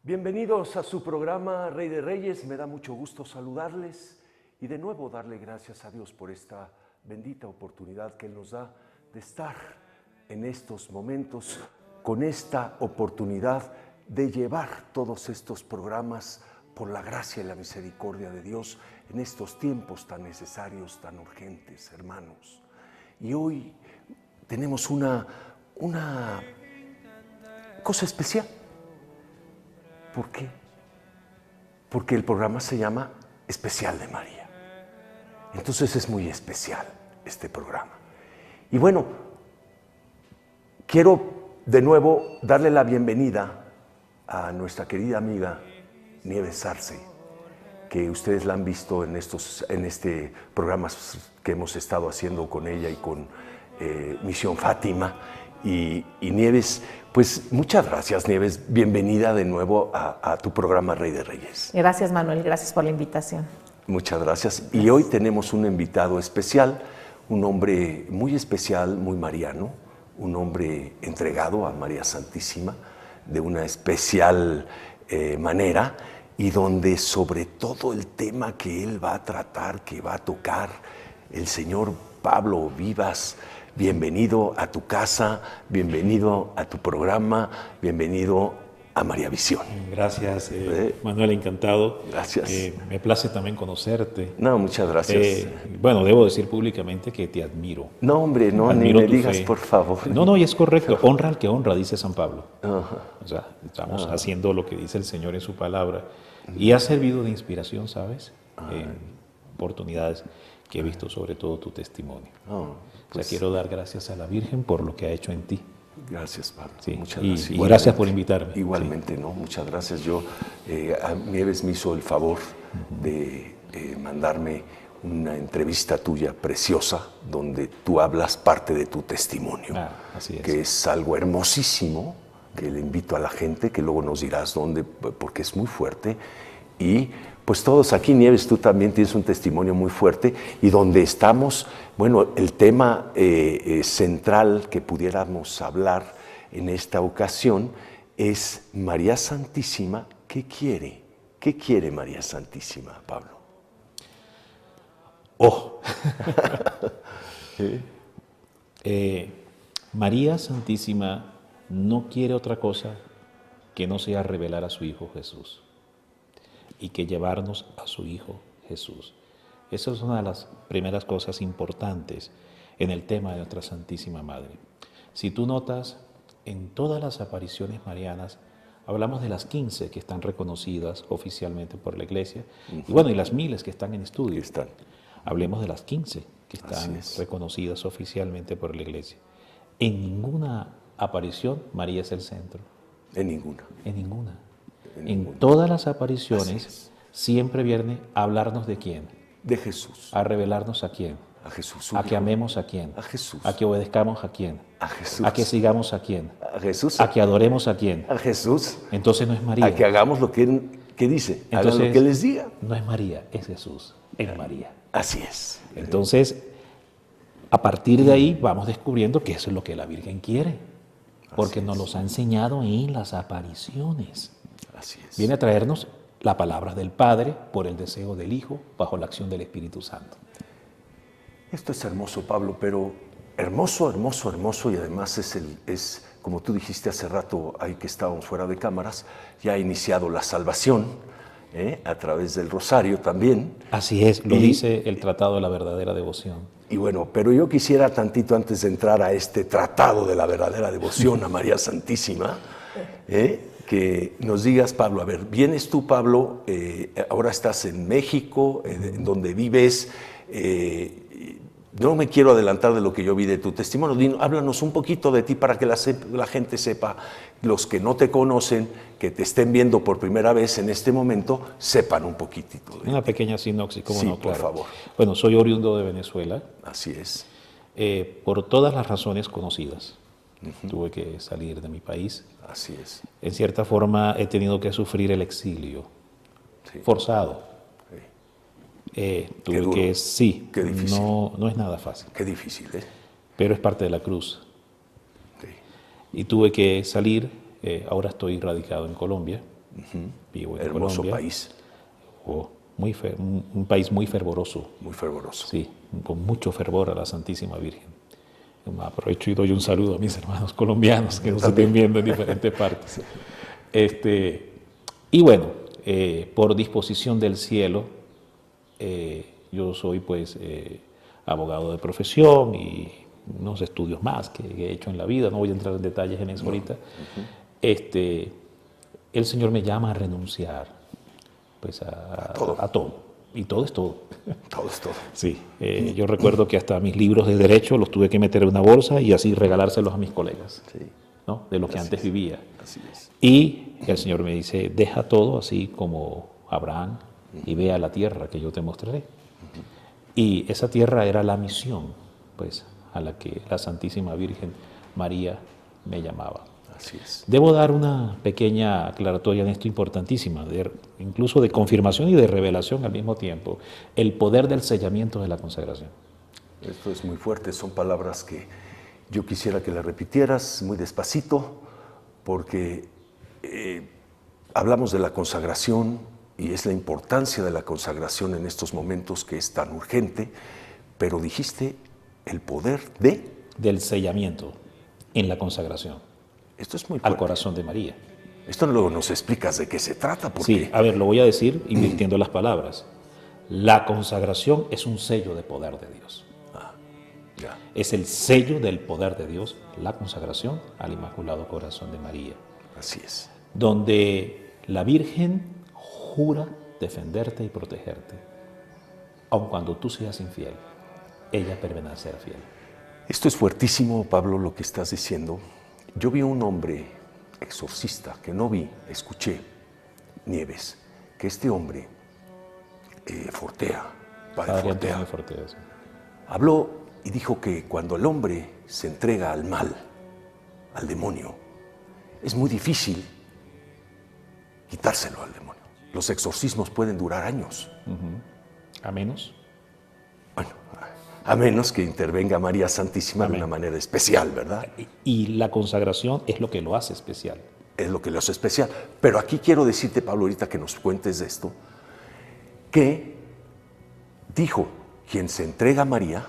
Bienvenidos a su programa Rey de Reyes. Me da mucho gusto saludarles y de nuevo darle gracias a Dios por esta bendita oportunidad que Él nos da de estar en estos momentos con esta oportunidad de llevar todos estos programas por la gracia y la misericordia de Dios en estos tiempos tan necesarios, tan urgentes, hermanos. Y hoy tenemos una cosa especial. ¿Por qué? Porque el programa se llama Especial de María. Entonces es muy especial este programa. Y bueno, quiero de nuevo darle la bienvenida a nuestra querida amiga Nieves Arce, que ustedes la han visto en este programa que hemos estado haciendo con ella y con Misión Fátima. Y Nieves, pues muchas gracias, Nieves. Bienvenida de nuevo a tu programa Rey de Reyes. Gracias, Manuel. Gracias por la invitación. Muchas gracias. Y hoy tenemos un invitado especial, un hombre muy especial, muy mariano, un hombre entregado a María Santísima de una especial manera, y donde sobre todo el tema que él va a tratar, que va a tocar, el señor Pablo Vivas. Bienvenido a tu casa, bienvenido a tu programa, bienvenido a María Visión. Gracias, Manuel, encantado. Gracias. Me place también conocerte. No, muchas gracias. Bueno, debo decir públicamente que te admiro. No, hombre, no, ni me digas, por favor. No, y es correcto. Honra al que honra, dice San Pablo. Ajá. O sea, estamos haciendo lo que dice el Señor en su palabra. Y ha servido de inspiración, ¿sabes? En oportunidades que he visto, sobre todo tu testimonio. Pues, o sea, quiero dar gracias a la Virgen por lo que ha hecho en ti. Gracias, Pablo. Sí. Muchas gracias. Y gracias por invitarme. Igualmente, sí. ¿no? Muchas gracias. A Nieves me hizo el favor de mandarme una entrevista tuya preciosa, donde tú hablas parte de tu testimonio, así es. Que es algo hermosísimo, que le invito a la gente, que luego nos dirás dónde, porque es muy fuerte. Y pues todos aquí, Nieves, tú también tienes un testimonio muy fuerte, y donde estamos, bueno, el tema central que pudiéramos hablar en esta ocasión es María Santísima. ¿Qué quiere? ¿Qué quiere María Santísima, Pablo? María Santísima no quiere otra cosa que no sea revelar a su Hijo Jesús y que llevarnos a su Hijo Jesús. Esa es una de las primeras cosas importantes en el tema de nuestra Santísima Madre. Si tú notas, en todas las apariciones marianas hablamos de las 15 que están reconocidas oficialmente por la Iglesia, y bueno, y las miles que están en estudio. Hablemos de las 15 que están reconocidas oficialmente por la Iglesia. En ninguna aparición María es el centro. En ninguna. En ninguna. En todas las apariciones siempre viene a hablarnos de quién. De Jesús. A revelarnos a quién. A Jesús. A que amemos a quién. A Jesús. A que obedezcamos a quién. A Jesús. A que sigamos a quién. A Jesús. A que adoremos a quién. A Jesús. Entonces no es María. A que hagamos lo que dice. Entonces, hagan lo que les diga. No es María, es Jesús. Es María. Así es. Entonces, a partir de ahí vamos descubriendo que eso es lo que la Virgen quiere. Porque nos los ha enseñado en las apariciones. Así es. Viene a traernos la palabra del Padre por el deseo del Hijo bajo la acción del Espíritu Santo. Esto es hermoso, Pablo, pero hermoso, hermoso, hermoso, y además es como tú dijiste hace rato, ahí que estábamos fuera de cámaras, ya ha iniciado la salvación a través del rosario también. Así es, lo dice el Tratado de la Verdadera Devoción. Y bueno, pero yo quisiera tantito antes de entrar a este Tratado de la Verdadera Devoción a María Santísima, que nos digas, Pablo, a ver, vienes tú, Pablo, ahora estás en México, donde vives. No me quiero adelantar de lo que yo vi de tu testimonio. Háblanos un poquito de ti para que la gente sepa, los que no te conocen, que te estén viendo por primera vez en este momento, sepan un poquitito de Una ti. pequeña sinopsis, ¿cómo no? Claro. Por favor. Bueno, soy oriundo de Venezuela. Así es. Por todas las razones conocidas. Tuve que salir de mi país. Así es. En cierta forma he tenido que sufrir el exilio, Sí. forzado. Qué Tuve duro. que, sí, Qué difícil. no es nada fácil, Qué difícil, ¿eh? pero es parte de la cruz. Sí. Y tuve que salir, ahora estoy radicado en Colombia, vivo en Hermoso Colombia. país, Un país muy fervoroso, muy fervoroso. sí, con mucho fervor a la Santísima Virgen. Aprovecho y doy un saludo a mis hermanos colombianos que nos estén viendo en diferentes partes. Y bueno, por disposición del cielo, yo soy pues abogado de profesión y unos estudios más que he hecho en la vida, no voy a entrar en detalles en eso ahorita. El Señor me llama a renunciar pues a todo. Y todo es todo. Todo es todo. Sí, yo recuerdo que hasta mis libros de derecho los tuve que meter en una bolsa y así regalárselos a mis colegas, Sí. ¿no? De lo que antes vivía. Así es. Y el Señor me dice, deja todo así como Abraham y ve a la tierra que yo te mostraré. Y esa tierra era la misión, pues, a la que la Santísima Virgen María me llamaba. Así es. Debo dar una pequeña aclaratoria en esto importantísima, incluso de confirmación y de revelación al mismo tiempo, el poder del sellamiento de la consagración. Esto es muy fuerte, son palabras que yo quisiera que las repitieras muy despacito, porque hablamos de la consagración y es la importancia de la consagración en estos momentos que es tan urgente, pero dijiste el poder del sellamiento en la consagración Esto es muy al fuerte. corazón de María. Esto luego nos explicas de qué se trata, porque Sí, a ver, lo voy a decir invirtiendo las palabras. La consagración es un sello de poder de Dios. ya, Es el sello del poder de Dios, la consagración al Inmaculado Corazón de María, así es. donde la Virgen jura defenderte y protegerte, aun cuando tú seas infiel, ella permanecerá fiel. Esto es fuertísimo, Pablo, lo que estás diciendo. Yo vi un hombre exorcista, que no vi, escuché, Nieves, que este hombre, Fortea, padre Fortea, Antonio Fortea, sí. habló y dijo que cuando el hombre se entrega al mal, al demonio, es muy difícil quitárselo al demonio. Los exorcismos pueden durar años. A menos Bueno, a menos que intervenga María Santísima de una manera especial, ¿verdad? y la consagración es lo que lo hace especial. Es lo que lo hace especial. Pero aquí quiero decirte, Pablo, ahorita que nos cuentes de esto, que dijo, quien se entrega a María,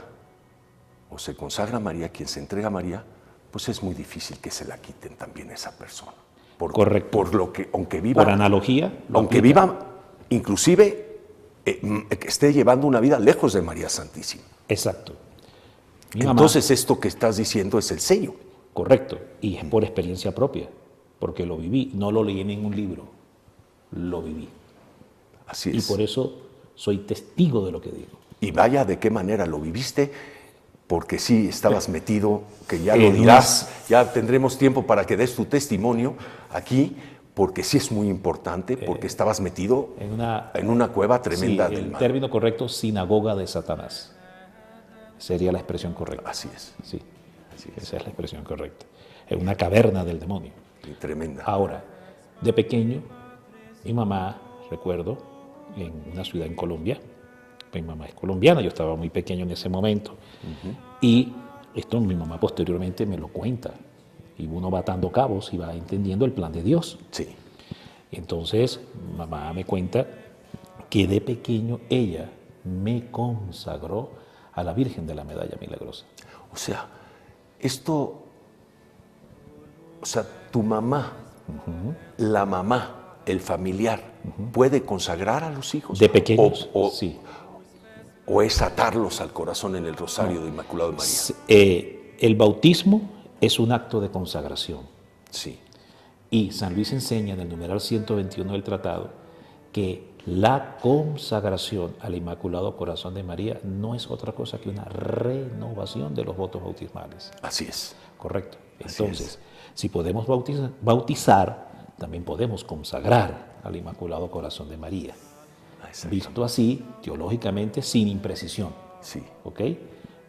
o se consagra a María, quien se entrega a María, pues es muy difícil que se la quiten también a esa persona. Correcto. Por lo que, aunque viva, Por analogía, lo aunque aplica. viva, inclusive, que esté llevando una vida lejos de María Santísima. Exacto. Mi mamá, Entonces esto que estás diciendo es el sello. correcto, y es por experiencia propia, porque lo viví, no lo leí en ningún libro, lo viví. Así Y es. por eso soy testigo de lo que digo. Y vaya de qué manera lo viviste, porque sí estabas metido, que ya lo En dirás, ya tendremos tiempo para que des tu testimonio aquí, porque sí es muy importante, porque estabas metido En una cueva tremenda sí, del el mal. término correcto, sinagoga de Satanás. Sería la expresión correcta. Así es, Sí, así es, esa es la expresión correcta. En una caverna del demonio. y tremenda. Ahora, de pequeño, mi mamá, recuerdo, en una ciudad en Colombia, mi mamá es colombiana, yo estaba muy pequeño en ese momento, y esto mi mamá posteriormente me lo cuenta, y uno va atando cabos y va entendiendo el plan de Dios. Sí, Entonces, mamá me cuenta que de pequeño ella me consagró a la Virgen de la Medalla Milagrosa. o sea, esto, o sea, tu mamá, la mamá, el familiar, ¿puede consagrar a los hijos? De pequeños, o, sí. ¿O es atarlos al corazón en el rosario de Inmaculado de María? El bautismo es un acto de consagración. Sí, Y San Luis enseña en el numeral 121 del tratado que la consagración al Inmaculado Corazón de María no es otra cosa que una renovación de los votos bautismales. así es. Correcto. Así Entonces, si podemos bautizar, también podemos consagrar al Inmaculado Corazón de María. Exacto. Visto así, teológicamente, sin imprecisión. Sí, ¿Ok?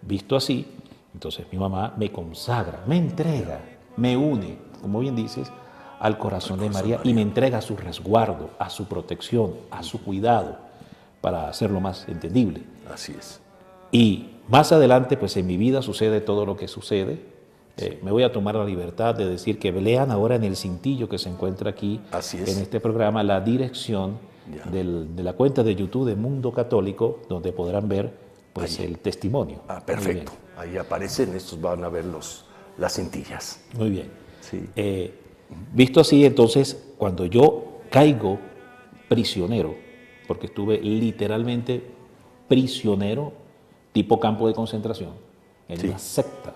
Visto así, Entonces mi mamá me consagra, me entrega, me une, como bien dices, al corazón de María y me entrega a su resguardo, a su protección, a su cuidado, para hacerlo más entendible. Así es. Y más adelante, pues en mi vida sucede todo lo que sucede. Me voy a tomar la libertad de decir que lean ahora en el cintillo que se encuentra aquí en este programa la dirección de la cuenta de YouTube de Mundo Católico, donde podrán ver pues el testimonio. Ah, perfecto. Ahí aparecen, estos van a ver las cintillas. Muy bien. Sí. Visto así, entonces, cuando yo caigo prisionero, porque estuve literalmente prisionero, tipo campo de concentración, en una secta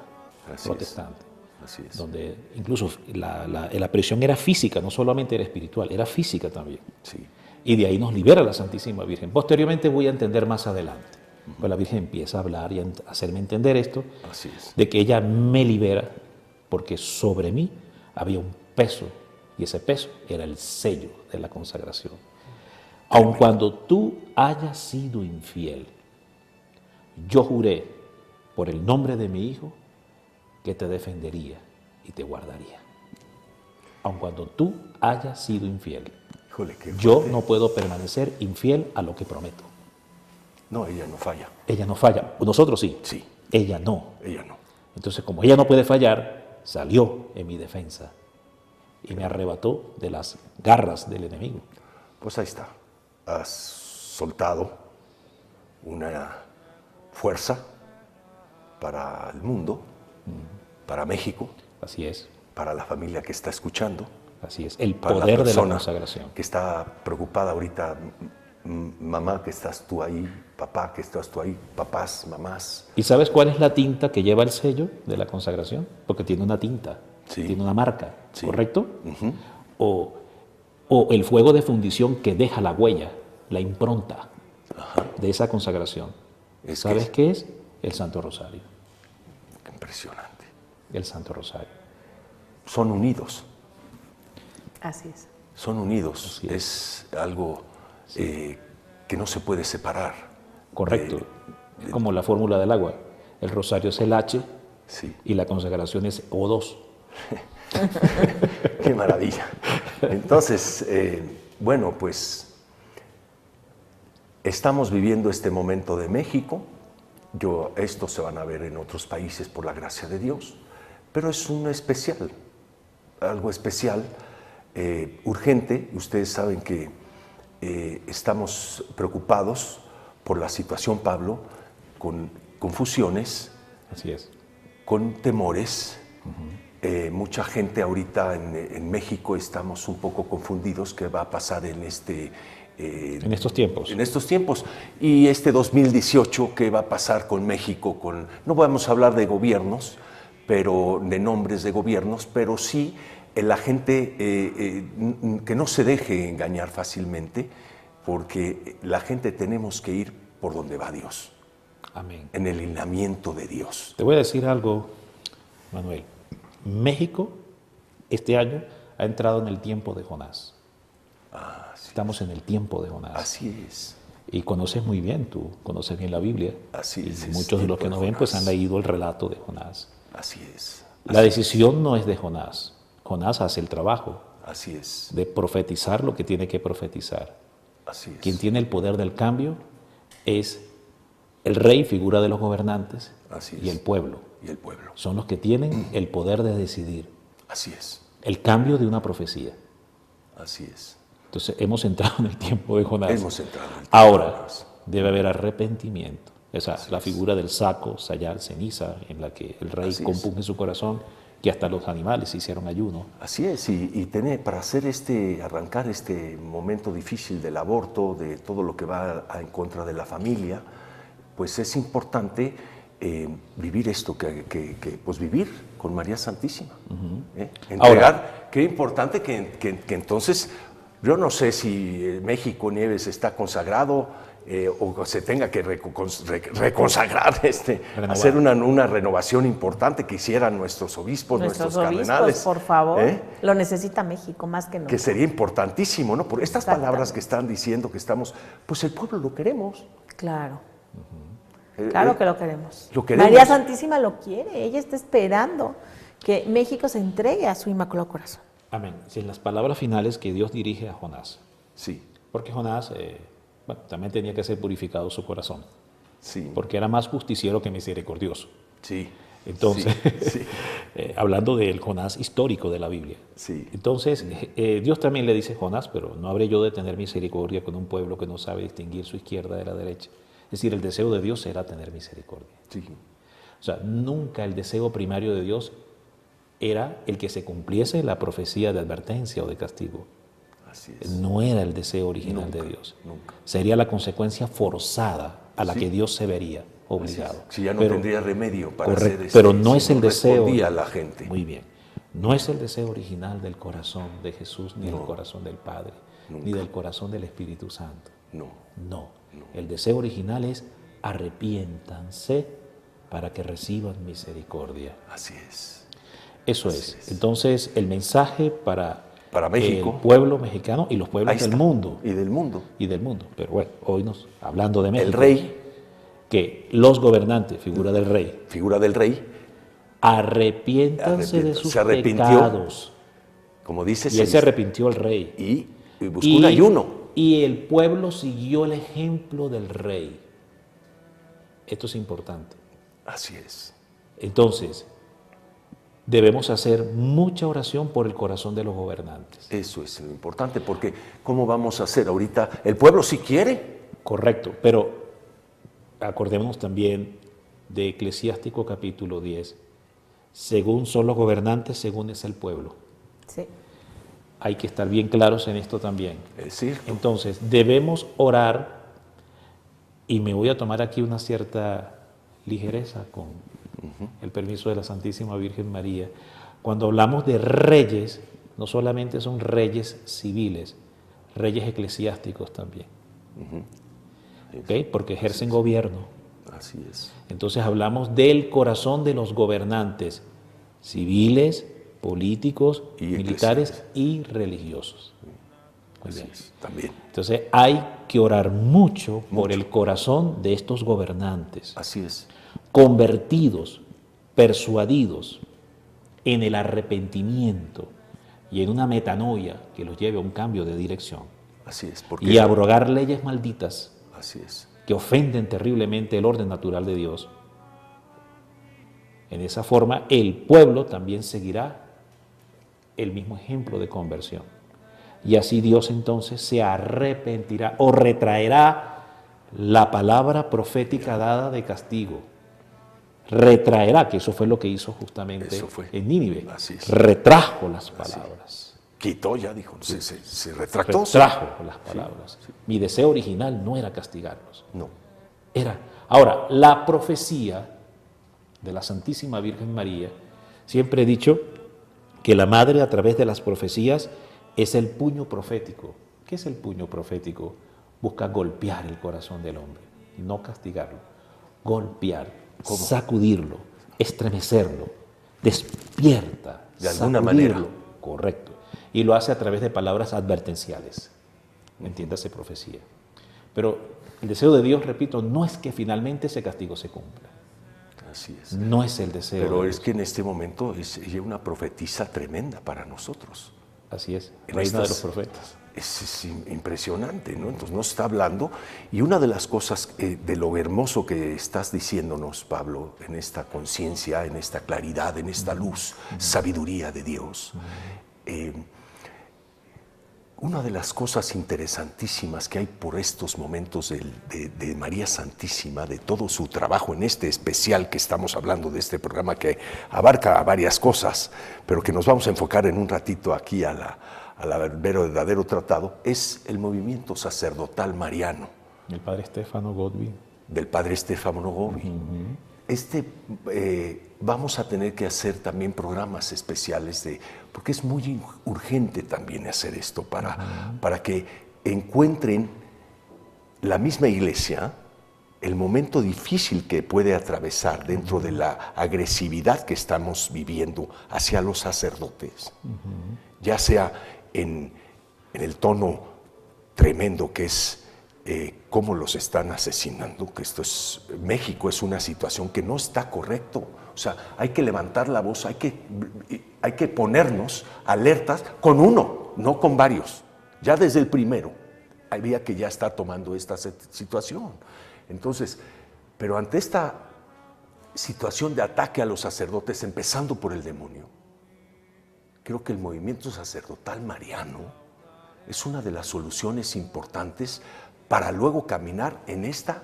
protestante. Así es. Donde incluso la prisión era física, no solamente era espiritual, era física también. Sí. Y de ahí nos libera la Santísima Virgen. Posteriormente voy a entender más adelante. Pues la Virgen empieza a hablar y a hacerme entender esto, Así es. de que ella me libera porque sobre mí había un peso, y ese peso era el sello de la consagración. Aun cuando tú hayas sido infiel, yo juré por el nombre de mi Hijo que te defendería y te guardaría. Aun cuando tú hayas sido infiel, Híjole, qué yo fuerte. no puedo permanecer infiel a lo que prometo. No, ella no falla. Ella no falla. Nosotros sí. Sí. Ella no. Ella no. Entonces, como ella no puede fallar, salió en mi defensa y me arrebató de las garras del enemigo. Pues ahí está. Has soltado una fuerza para el mundo, para México, Así es. para la familia que está escuchando, Así es. El para poder la de la persona consagración. que está preocupada ahorita. Mamá, que estás tú ahí, papá, que estás tú ahí, papás, mamás. ¿Y sabes cuál es la tinta que lleva el sello de la consagración? Porque tiene una tinta, Sí. tiene una marca, Sí. ¿correcto? O el fuego de fundición que deja la huella, la impronta de esa consagración. ¿Sabes qué es? El Santo Rosario. Qué impresionante. El Santo Rosario. Son unidos, Así es. son unidos. Así Es algo que no se puede separar. Correcto. Es como la fórmula del agua. El rosario es el H Sí. y la consagración es O2. Qué maravilla. Entonces, bueno, pues estamos viviendo este momento de México. Estos se van a ver en otros países por la gracia de Dios, pero es un especial, algo especial, urgente. Ustedes saben que estamos preocupados por la situación, Pablo, con confusiones, Así es. con temores. Mucha gente ahorita en México estamos un poco confundidos qué va a pasar en estos tiempos. En estos tiempos. Y este 2018, ¿qué va a pasar con México? No vamos a hablar de gobiernos, pero de nombres de gobiernos, pero sí la gente que no se deje engañar fácilmente, porque la gente tenemos que ir por donde va Dios. Amén. En el lineamiento de Dios. Te voy a decir algo, Manuel. México este año ha entrado en el tiempo de Jonás. Estamos en el tiempo de Jonás. Así es. Y conoces muy bien, tú conoces bien la Biblia. Así es. Y muchos de los que nos ven pues han leído el relato de Jonás. Así es. La decisión no es de Jonás. Jonás hace el trabajo Así es. de profetizar lo que tiene que profetizar. Así es. Quien tiene el poder del cambio es el rey, figura de los gobernantes, Así y es. el pueblo. Y el pueblo. Son los que tienen el poder de decidir Así es. el cambio de una profecía. Así es. Entonces hemos entrado en el tiempo de Jonás. Hemos entrado en el tiempo Ahora de Jonás. debe haber arrepentimiento. Esa es la figura del saco, sayal, ceniza, en la que el rey Así es. compunge su corazón, que hasta los animales hicieron ayuno. Así es, y para hacer arrancar este momento difícil del aborto, de todo lo que va en contra de la familia, pues es importante vivir esto, pues vivir con María Santísima. Entregar. Ahora, qué importante que entonces, yo no sé si México, Nieves, está consagrado o se tenga que reconsagrar, hacer una renovación importante que hicieran nuestros obispos, nuestros cardenales. Por favor, lo necesita México más que nunca. Que sería importantísimo, ¿no? Por estas palabras que están diciendo que estamos, pues el pueblo lo queremos. Claro. Claro que lo queremos. Lo queremos. María Santísima lo quiere, ella está esperando que México se entregue a su Inmaculado Corazón. Amén. En las palabras finales que Dios dirige a Jonás. Sí. Porque Jonás también tenía que ser purificado su corazón. Sí. Porque era más justiciero que misericordioso. Sí. Entonces, sí. hablando del Jonás histórico de la Biblia. Sí. Entonces, Dios también le dice, Jonás, pero no habré yo de tener misericordia con un pueblo que no sabe distinguir su izquierda de la derecha. Es decir, el deseo de Dios era tener misericordia. Sí. O sea, nunca el deseo primario de Dios era el que se cumpliese la profecía de advertencia o de castigo. Así es. No era el deseo original Nunca, de Dios. nunca. Sería la consecuencia forzada a la Sí. que Dios se vería obligado. Si ya no Pero- tendría remedio para correcto, hacer pero no es si el deseo. respondía a la gente. Muy bien. No es el deseo original del corazón de Jesús, ni No. del corazón del Padre, Nunca. ni del corazón del Espíritu Santo. No. No. El deseo original es arrepiéntanse para que reciban misericordia. Así es. Eso Así es. es. Entonces, el mensaje para México. el pueblo mexicano y los pueblos Ahí del está. mundo. Y del mundo. Y del mundo. Pero bueno, hoy hablando de México. El rey, Que los gobernantes, figura del rey, figura del rey, arrepiéntanse de sus Se arrepintió, pecados. como dice, Y él se arrepintió el rey. y buscó un ayuno. Y el pueblo siguió el ejemplo del rey. Esto es importante. Así es. Entonces, debemos hacer mucha oración por el corazón de los gobernantes. Eso es lo importante, porque ¿cómo vamos a hacer ahorita? El pueblo sí quiere. Correcto, pero acordémonos también de Eclesiástico capítulo 10. Según son los gobernantes, según es el pueblo. Sí. Hay que estar bien claros en esto también. Es cierto. Entonces, debemos orar, y me voy a tomar aquí una cierta ligereza con el permiso de la Santísima Virgen María. Cuando hablamos de reyes, no solamente son reyes civiles, reyes eclesiásticos también. ¿Ok? Porque ejercen gobierno. Así es. Entonces hablamos del corazón de los gobernantes civiles, políticos, Y militares y religiosos. Muy Así bien. es. También. Entonces hay que orar mucho por el corazón de estos gobernantes, Así es. convertidos, persuadidos en el arrepentimiento y en una metanoia que los lleve a un cambio de dirección Así es. Porque y a abrogar leyes malditas así es. que ofenden terriblemente el orden natural de Dios. En esa forma, el pueblo también seguirá el mismo ejemplo de conversión. Y así Dios entonces se arrepentirá o retraerá la palabra profética dada de castigo. Retraerá, que eso fue lo que hizo justamente Eso fue. en Nínive. Así es. Retrajo las palabras. Quitó ya, dijo. Se retractó. Retrajo las palabras. Mi deseo original no era castigarlos. No. Era. Ahora, la profecía de la Santísima Virgen María, siempre he dicho que la Madre a través de las profecías es el puño profético. ¿Qué es el puño profético? Busca golpear el corazón del hombre, no castigarlo. Golpear, sacudirlo, estremecerlo, despierta, De alguna sacudirlo. manera. Correcto. Y lo hace a través de palabras advertenciales. Entiéndase profecía. Pero el deseo de Dios, repito, no es que finalmente ese castigo se cumpla. Así es. No es el deseo. Pero de es Dios. que en este momento ella una profetisa tremenda para nosotros. Así es, En reina de estas- los profetas. Es impresionante, ¿no? Entonces nos está hablando. Y una de las cosas de lo hermoso que estás diciéndonos, Pablo, en esta conciencia, en esta claridad, en esta luz, sabiduría de Dios. Una de las cosas interesantísimas que hay por estos momentos de María Santísima, de todo su trabajo en este especial que estamos hablando de este programa que abarca varias cosas, pero que nos vamos a enfocar en un ratito aquí a la verdadero tratado, es el movimiento sacerdotal mariano El padre Stefano Godwin. del padre Stefano Gobi. Vamos a tener que hacer también programas especiales porque es muy urgente también hacer esto para que encuentren la misma iglesia el momento difícil que puede atravesar dentro de la agresividad que estamos viviendo hacia los sacerdotes, ya sea en el tono tremendo que es cómo los están asesinando, que México es una situación que no está correcto. O sea, hay que levantar la voz, hay que ponernos alertas con uno, no con varios. Ya desde el primero había que ya estar tomando esta situación. Entonces, pero ante esta situación de ataque a los sacerdotes, empezando por el demonio, creo que el movimiento sacerdotal mariano es una de las soluciones importantes para luego caminar en esta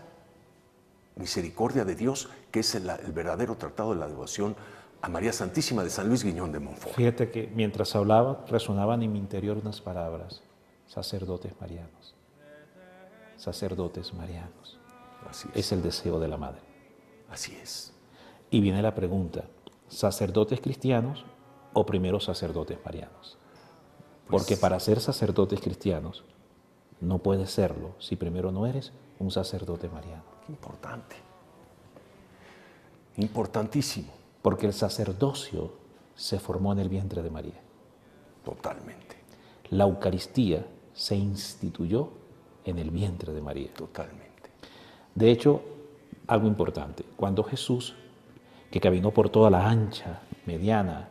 misericordia de Dios, que es el verdadero tratado de la devoción a María Santísima de San Luis Guiñón de Montfort. Fíjate que mientras hablaba, resonaban en mi interior unas palabras: sacerdotes marianos. Sacerdotes marianos. Así Es el deseo de la madre. Así es. Y viene la pregunta: ¿sacerdotes cristianos o primero sacerdotes marianos? Porque para ser sacerdotes cristianos no puedes serlo si primero no eres un sacerdote mariano. Qué importante. Importantísimo. Porque el sacerdocio se formó en el vientre de María. Totalmente. La Eucaristía se instituyó en el vientre de María. Totalmente. De hecho, algo importante, cuando Jesús, que caminó por toda la ancha, mediana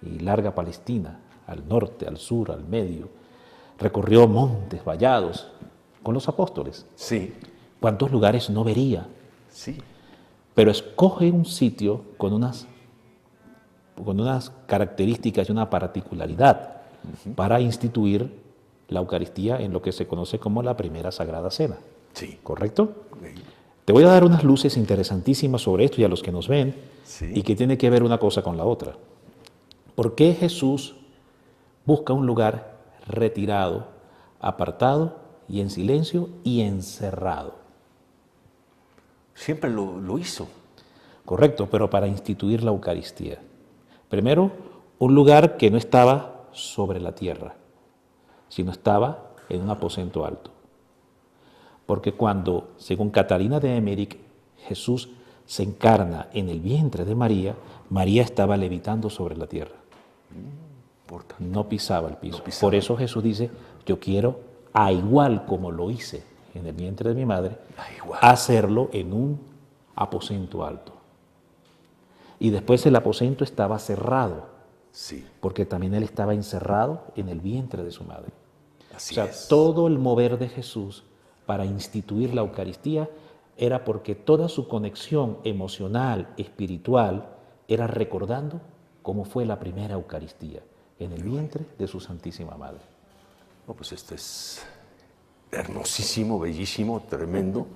y larga Palestina, al norte, al sur, al medio, recorrió montes, vallados, con los apóstoles. Sí. ¿Cuántos lugares no vería? Sí. Pero escoge un sitio con unas características y una particularidad para instituir la Eucaristía en lo que se conoce como la primera Sagrada Cena. Sí. ¿Correcto? Sí. Te voy a dar unas luces interesantísimas sobre esto y a los que nos ven, Sí. y que tiene que ver una cosa con la otra. ¿Por qué Jesús busca un lugar retirado, apartado y en silencio y encerrado? Siempre lo hizo. Correcto, pero para instituir la Eucaristía. Primero, un lugar que no estaba sobre la tierra, sino estaba en un aposento alto. Porque cuando, según Catalina de Emmerich, Jesús se encarna en el vientre de María, María estaba levitando sobre la tierra. No pisaba el piso. No pisaba. Por eso Jesús dice: yo quiero, a igual como lo hice en el vientre de mi madre, hacerlo en un aposento alto. Y después el aposento estaba cerrado, Sí. porque también él estaba encerrado en el vientre de su madre. Así O sea, es. todo el mover de Jesús para instituir la Eucaristía era porque toda su conexión emocional, espiritual, era recordando cómo fue la primera Eucaristía, en el vientre de su Santísima Madre. No, pues esto es hermosísimo, bellísimo, tremendo.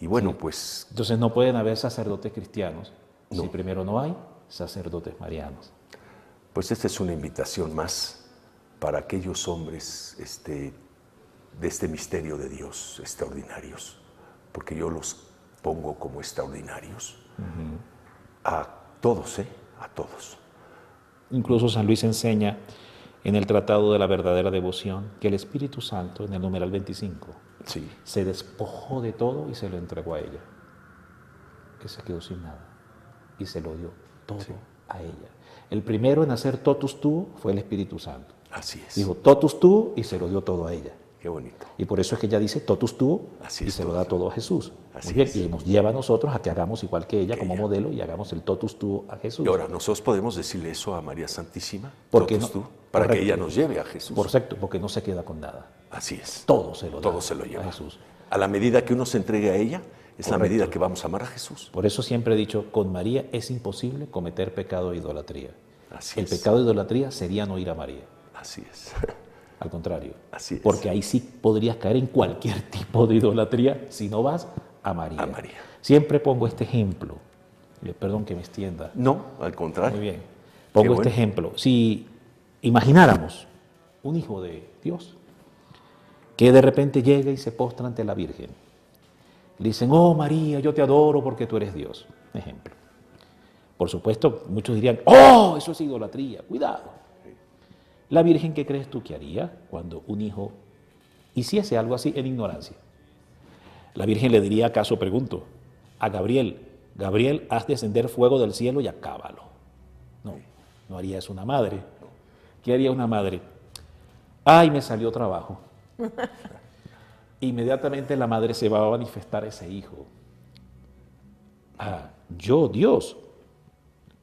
Y bueno, pues Entonces no pueden haber sacerdotes cristianos si No. primero no hay sacerdotes marianos. esta es una invitación más para aquellos hombres de este misterio de Dios, extraordinarios, porque yo los pongo como extraordinarios. A todos, a todos. Incluso San Luis enseña en el Tratado de la Verdadera Devoción que el Espíritu Santo, en el numeral 25, Sí. se despojó de todo y se lo entregó a ella, que se quedó sin nada y se lo dio todo a ella. El primero en hacer totus tuo fue el Espíritu Santo. Así es. Dijo totus tuo y se lo dio todo a ella. Qué bonito. Y por eso es que ella dice totus tuo Así y es se lo todo. da todo a Jesús. Así Muy bien, es. y nos lleva a nosotros a que hagamos igual que ella, Que como ella. modelo, y hagamos el totus tuo a Jesús. Y ahora, nosotros podemos decirle eso a María Santísima, Porque totus no- tú, para correcto. que ella nos lleve a Jesús. Correcto, porque no se queda con nada. Así es. Todo se lo da Todo se lo lleva. a Jesús. A la medida que uno se entregue a ella, es la Correcto. medida que vamos a amar a Jesús. Por eso siempre he dicho, con María es imposible cometer pecado de idolatría. Así El es. pecado de idolatría sería no ir a María. Así es. Al contrario. Así es. Porque ahí sí podrías caer en cualquier tipo de idolatría si no vas a María. A María. Siempre pongo este ejemplo. Perdón que me extienda. No, al contrario. Muy bien. Pongo bueno. este ejemplo. Si imagináramos un hijo de Dios que de repente llega y se postra ante la Virgen. Le dicen: oh María, yo te adoro porque tú eres Dios. Ejemplo. Por supuesto, muchos dirían: oh, eso es idolatría. Cuidado. La Virgen, ¿qué crees tú que haría cuando un hijo hiciese algo así en ignorancia? La Virgen le diría, acaso, pregunto, a Gabriel: Gabriel, haz descender fuego del cielo y acábalo. No, no haría eso una madre. ¿Qué haría una madre? Ay, me salió trabajo. inmediatamente la madre se va a manifestar a ese hijo. Yo, Dios,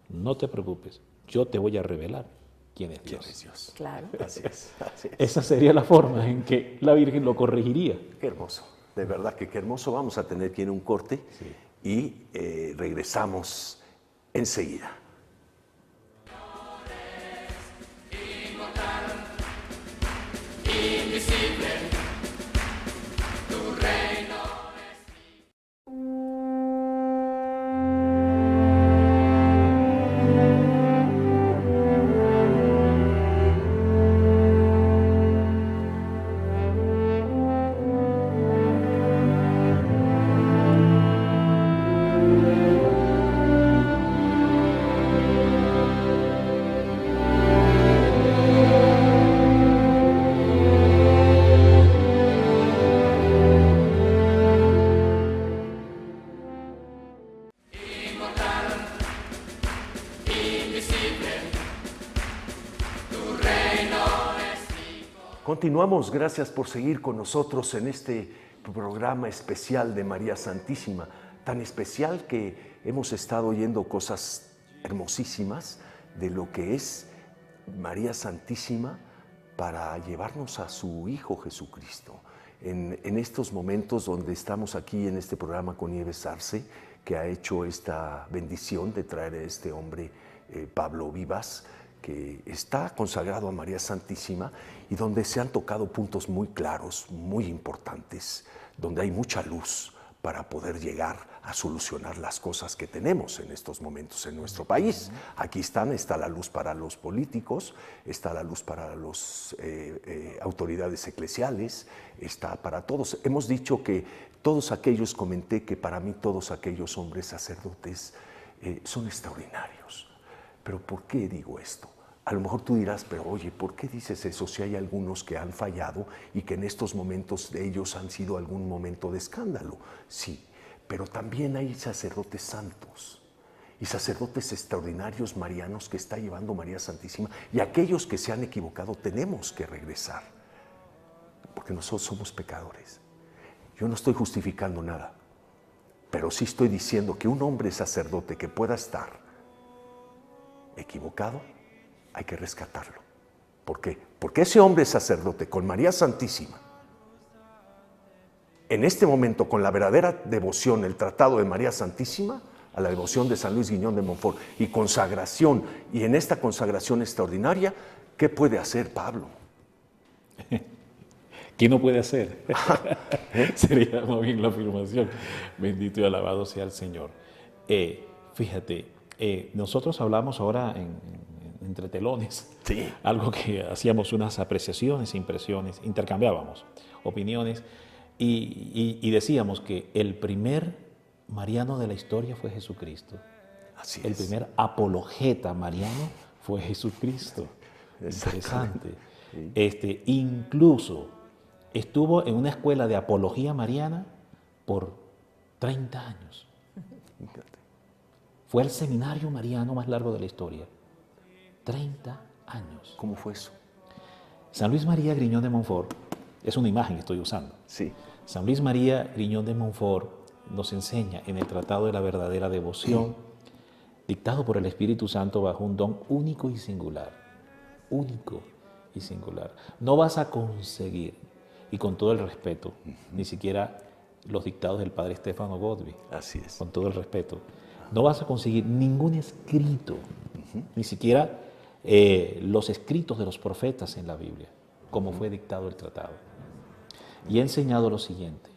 no te preocupes, yo te voy a revelar quién es Dios. ¿Quién es Dios? Claro. Así es, así es. Esa sería la forma en que la Virgen lo corregiría. Qué hermoso, de verdad que qué hermoso. Vamos a tener que ir a un corte y regresamos enseguida. Continuamos, gracias por seguir con nosotros en este programa especial de María Santísima, tan especial que hemos estado oyendo cosas hermosísimas de lo que es María Santísima para llevarnos a su Hijo Jesucristo. En estos momentos donde estamos aquí en este programa con Nieves Arce, que ha hecho esta bendición de traer a este hombre, Pablo Vivas, que está consagrado a María Santísima y donde se han tocado puntos muy claros, muy importantes, donde hay mucha luz para poder llegar a solucionar las cosas que tenemos en estos momentos en nuestro país. Aquí está la luz para los políticos, está la luz para las autoridades eclesiales, está para todos. Hemos dicho que todos aquellos, comenté que para mí todos aquellos hombres sacerdotes son extraordinarios. Pero ¿por qué digo esto? A lo mejor tú dirás, pero oye, ¿por qué dices eso si hay algunos que han fallado y que en estos momentos de ellos han sido algún momento de escándalo? Sí, pero también hay sacerdotes santos y sacerdotes extraordinarios marianos que está llevando María Santísima, y aquellos que se han equivocado tenemos que regresar, porque nosotros somos pecadores. Yo no estoy justificando nada, pero sí estoy diciendo que un hombre sacerdote que pueda estar equivocado, hay que rescatarlo. ¿Por qué? Porque ese hombre sacerdote con María Santísima, en este momento con la verdadera devoción, el tratado de María Santísima, a la devoción de San Luis Guiñón de Montfort y consagración, y en esta consagración extraordinaria, ¿qué puede hacer Pablo? ¿Qué no puede hacer? Sería más bien la afirmación. Bendito y alabado sea el Señor. Fíjate, nosotros hablamos ahora entre telones, sí, algo que hacíamos unas apreciaciones, impresiones, intercambiábamos opiniones y decíamos que el primer mariano de la historia fue Jesucristo. Así el es. primer apologeta mariano fue Jesucristo. Interesante. Sí. Incluso estuvo en una escuela de apología mariana por 30 años. Fue el seminario mariano más largo de la historia. 30 años. ¿Cómo fue eso? San Luis María Griñón de Montfort, es una imagen que estoy usando. Sí. San Luis María Griñón de Montfort nos enseña en el Tratado de la Verdadera Devoción, dictado por el Espíritu Santo bajo un don único y singular. Único y singular. No vas a conseguir, y con todo el respeto, ni siquiera los dictados del padre Stefano Godby. Así es. Con todo el respeto. No vas a conseguir ningún escrito, ni siquiera los escritos de los profetas en la Biblia, como fue dictado el tratado. Y he enseñado lo siguiente,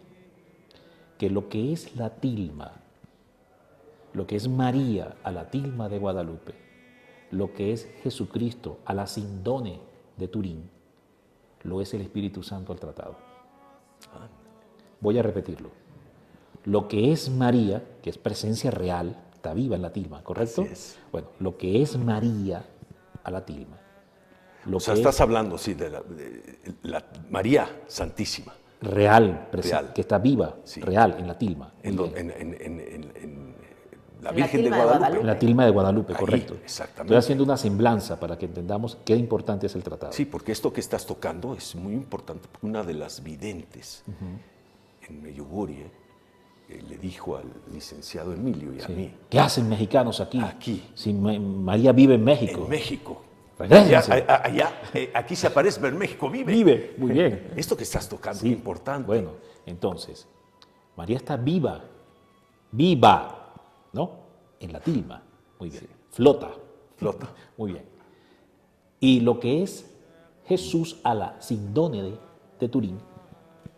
que lo que es la tilma, lo que es María a la tilma de Guadalupe, lo que es Jesucristo a la Sindone de Turín, lo es el Espíritu Santo al tratado. Voy a repetirlo. Lo que es María, que es presencia real, está viva en la tilma, ¿correcto? Así es. Bueno, lo que es María a la tilma. O sea, estás hablando, sí, de la María Santísima. Real, Real. que está viva, Sí. real, en la tilma. La En Virgen de tilma de Guadalupe. Guadalupe. La tilma de Guadalupe, Ahí, correcto. exactamente. Estoy haciendo una semblanza para que entendamos qué importante es el tratado. Sí, porque esto que estás tocando es muy importante. Porque una de las videntes en Medjugorje le dijo al licenciado Emilio y a Sí. mí, ¿Qué hacen mexicanos aquí? Aquí. Si María vive en México. en México, Regrésense. aquí se aparece, pero en México vive. Vive, muy bien. Esto que estás tocando Sí, es importante. Bueno, entonces, María está viva, viva, ¿no? En la tilma, muy bien. Flota, Flota. muy bien. Y lo que es Jesús a la Sindónide de Turín,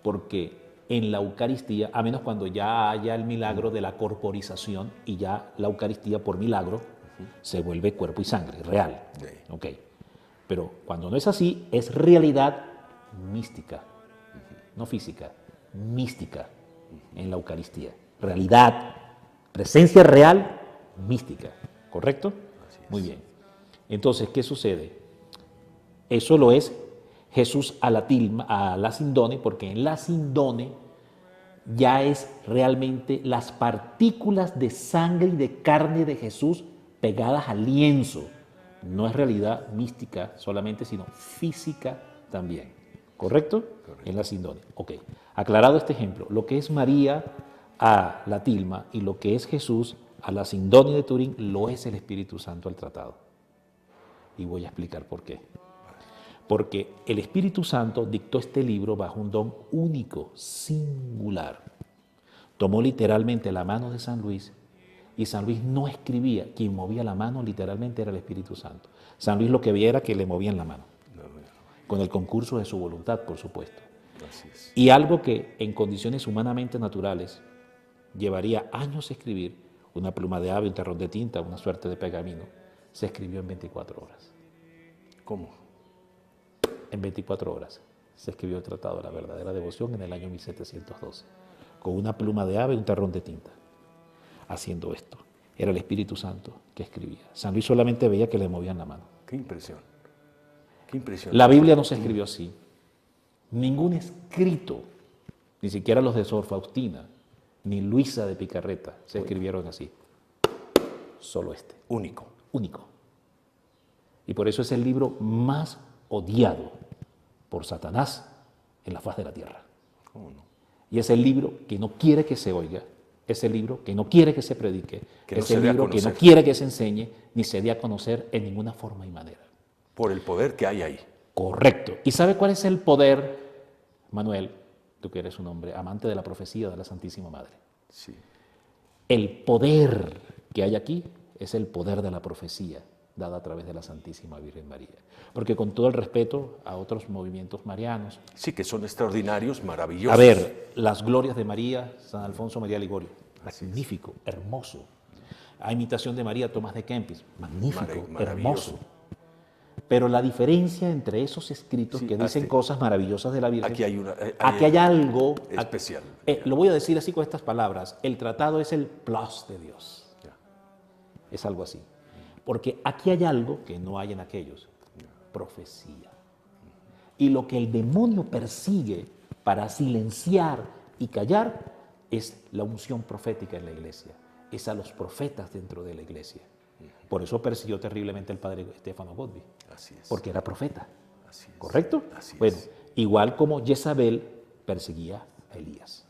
porque en la Eucaristía, a menos cuando ya haya el milagro de la corporización y ya la Eucaristía por milagro se vuelve cuerpo y sangre, real. Sí. Ok. Pero cuando no es así, es realidad mística, no física, mística en la Eucaristía. Realidad, presencia real, mística. ¿Correcto? Muy bien. Entonces, ¿qué sucede? Eso lo es Jesús a la tilma, a la sindone, porque en la sindone ya es realmente las partículas de sangre y de carne de Jesús pegadas al lienzo. No es realidad mística solamente, sino física también. ¿Correcto? En la sindone. Ok. Aclarado este ejemplo, lo que es María a la tilma y lo que es Jesús a la sindone de Turín lo es el Espíritu Santo al tratado. Y voy a explicar por qué. Porque el Espíritu Santo dictó este libro bajo un don único, singular. Tomó literalmente la mano de San Luis y San Luis no escribía. Quien movía la mano literalmente era el Espíritu Santo. San Luis lo que veía era que le movían la mano, con el concurso de su voluntad, por supuesto. Así es. Y algo que en condiciones humanamente naturales llevaría años escribir, una pluma de ave, un terrón de tinta, una suerte de pergamino, se escribió en 24 horas. ¿Cómo? En 24 horas se escribió el Tratado de la Verdadera Devoción en el año 1712, con una pluma de ave y un terrón de tinta, haciendo esto. Era el Espíritu Santo que escribía. San Luis solamente veía que le movían la mano. Qué impresión. Qué impresión. La Biblia no se escribió así. Ningún escrito, ni siquiera los de Sor Faustina, ni Luisa de Picarreta, se escribieron así. Solo este, Único. único. Y por eso es el libro más odiado por Satanás en la faz de la tierra. ¿Cómo no? Y es el libro que no quiere que se oiga, es el libro que no quiere que se predique, Que no es se el dé a libro que no conocer. quiere que se enseñe, ni se dé a conocer en ninguna forma y manera. Por el poder que hay ahí. Correcto. ¿Y sabe cuál es el poder, Manuel? Tú que eres un hombre amante de la profecía de la Santísima Madre. Sí. El poder que hay aquí es el poder de la profecía dada a través de la Santísima Virgen María. Porque con todo el respeto a otros movimientos marianos, Sí, que son extraordinarios, maravillosos. a ver, las glorias de María, San Alfonso María Ligorio, magnífico, hermoso. A imitación de María, Tomás de Kempis, magnífico, Maravilloso. hermoso. Pero la diferencia entre esos escritos Sí, que dicen aquí- cosas maravillosas de la Virgen, Aquí hay una. aquí hay algo especial. Lo voy a decir así con estas palabras. El tratado es el plus de Dios. Ya. Es algo así. Porque aquí hay algo que no hay en aquellos. Profecía. Y lo que el demonio persigue para silenciar y callar es la unción profética en la iglesia. Es a los profetas dentro de la iglesia. Por eso persiguió terriblemente el padre Stefano Godby. Así es. Porque era profeta. Así es. ¿Correcto? Así Bueno, es. igual como Jezabel perseguía a Elías.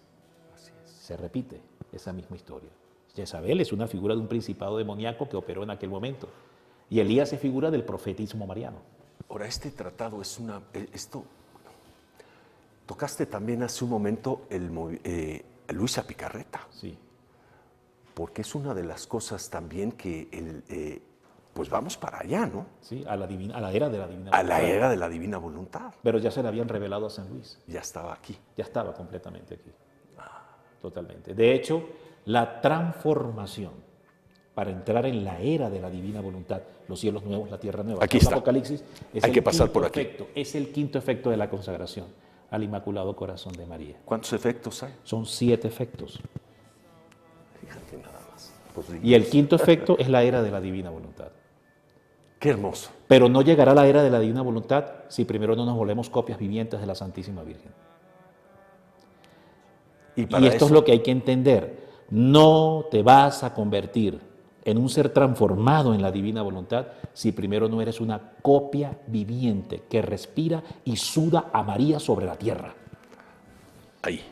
Se repite esa misma historia. Jezabel es una figura de un principado demoníaco que operó en aquel momento. Y Elías es figura del profetismo mariano. Ahora, este tratado es una. Esto. Tocaste también hace un momento Luisa Picarreta, Sí. porque es una de las cosas también que. Pues vamos para allá, ¿no? Sí, a la era de la divina A la voluntad. era de la divina voluntad. Pero ya se le habían revelado a San Luis. Ya estaba aquí. Ya estaba completamente aquí. Totalmente. De hecho, la transformación para entrar en la era de la divina voluntad, los cielos nuevos, la tierra nueva, Aquí habla está. Apocalipsis, es Hay el que pasar quinto por aquí. efecto, es el quinto efecto de la consagración al Inmaculado Corazón de María. ¿Cuántos efectos hay? Son 7 efectos. Fíjate nada más. Pues, Y el quinto efecto es la era de la divina voluntad. Qué hermoso. Pero no llegará la era de la divina voluntad si primero no nos volvemos copias vivientes de la Santísima Virgen. Y Y para esto eso, es lo que hay que entender. No te vas a convertir en un ser transformado en la divina voluntad si primero no eres una copia viviente que respira y suda a María sobre la tierra. Ahí.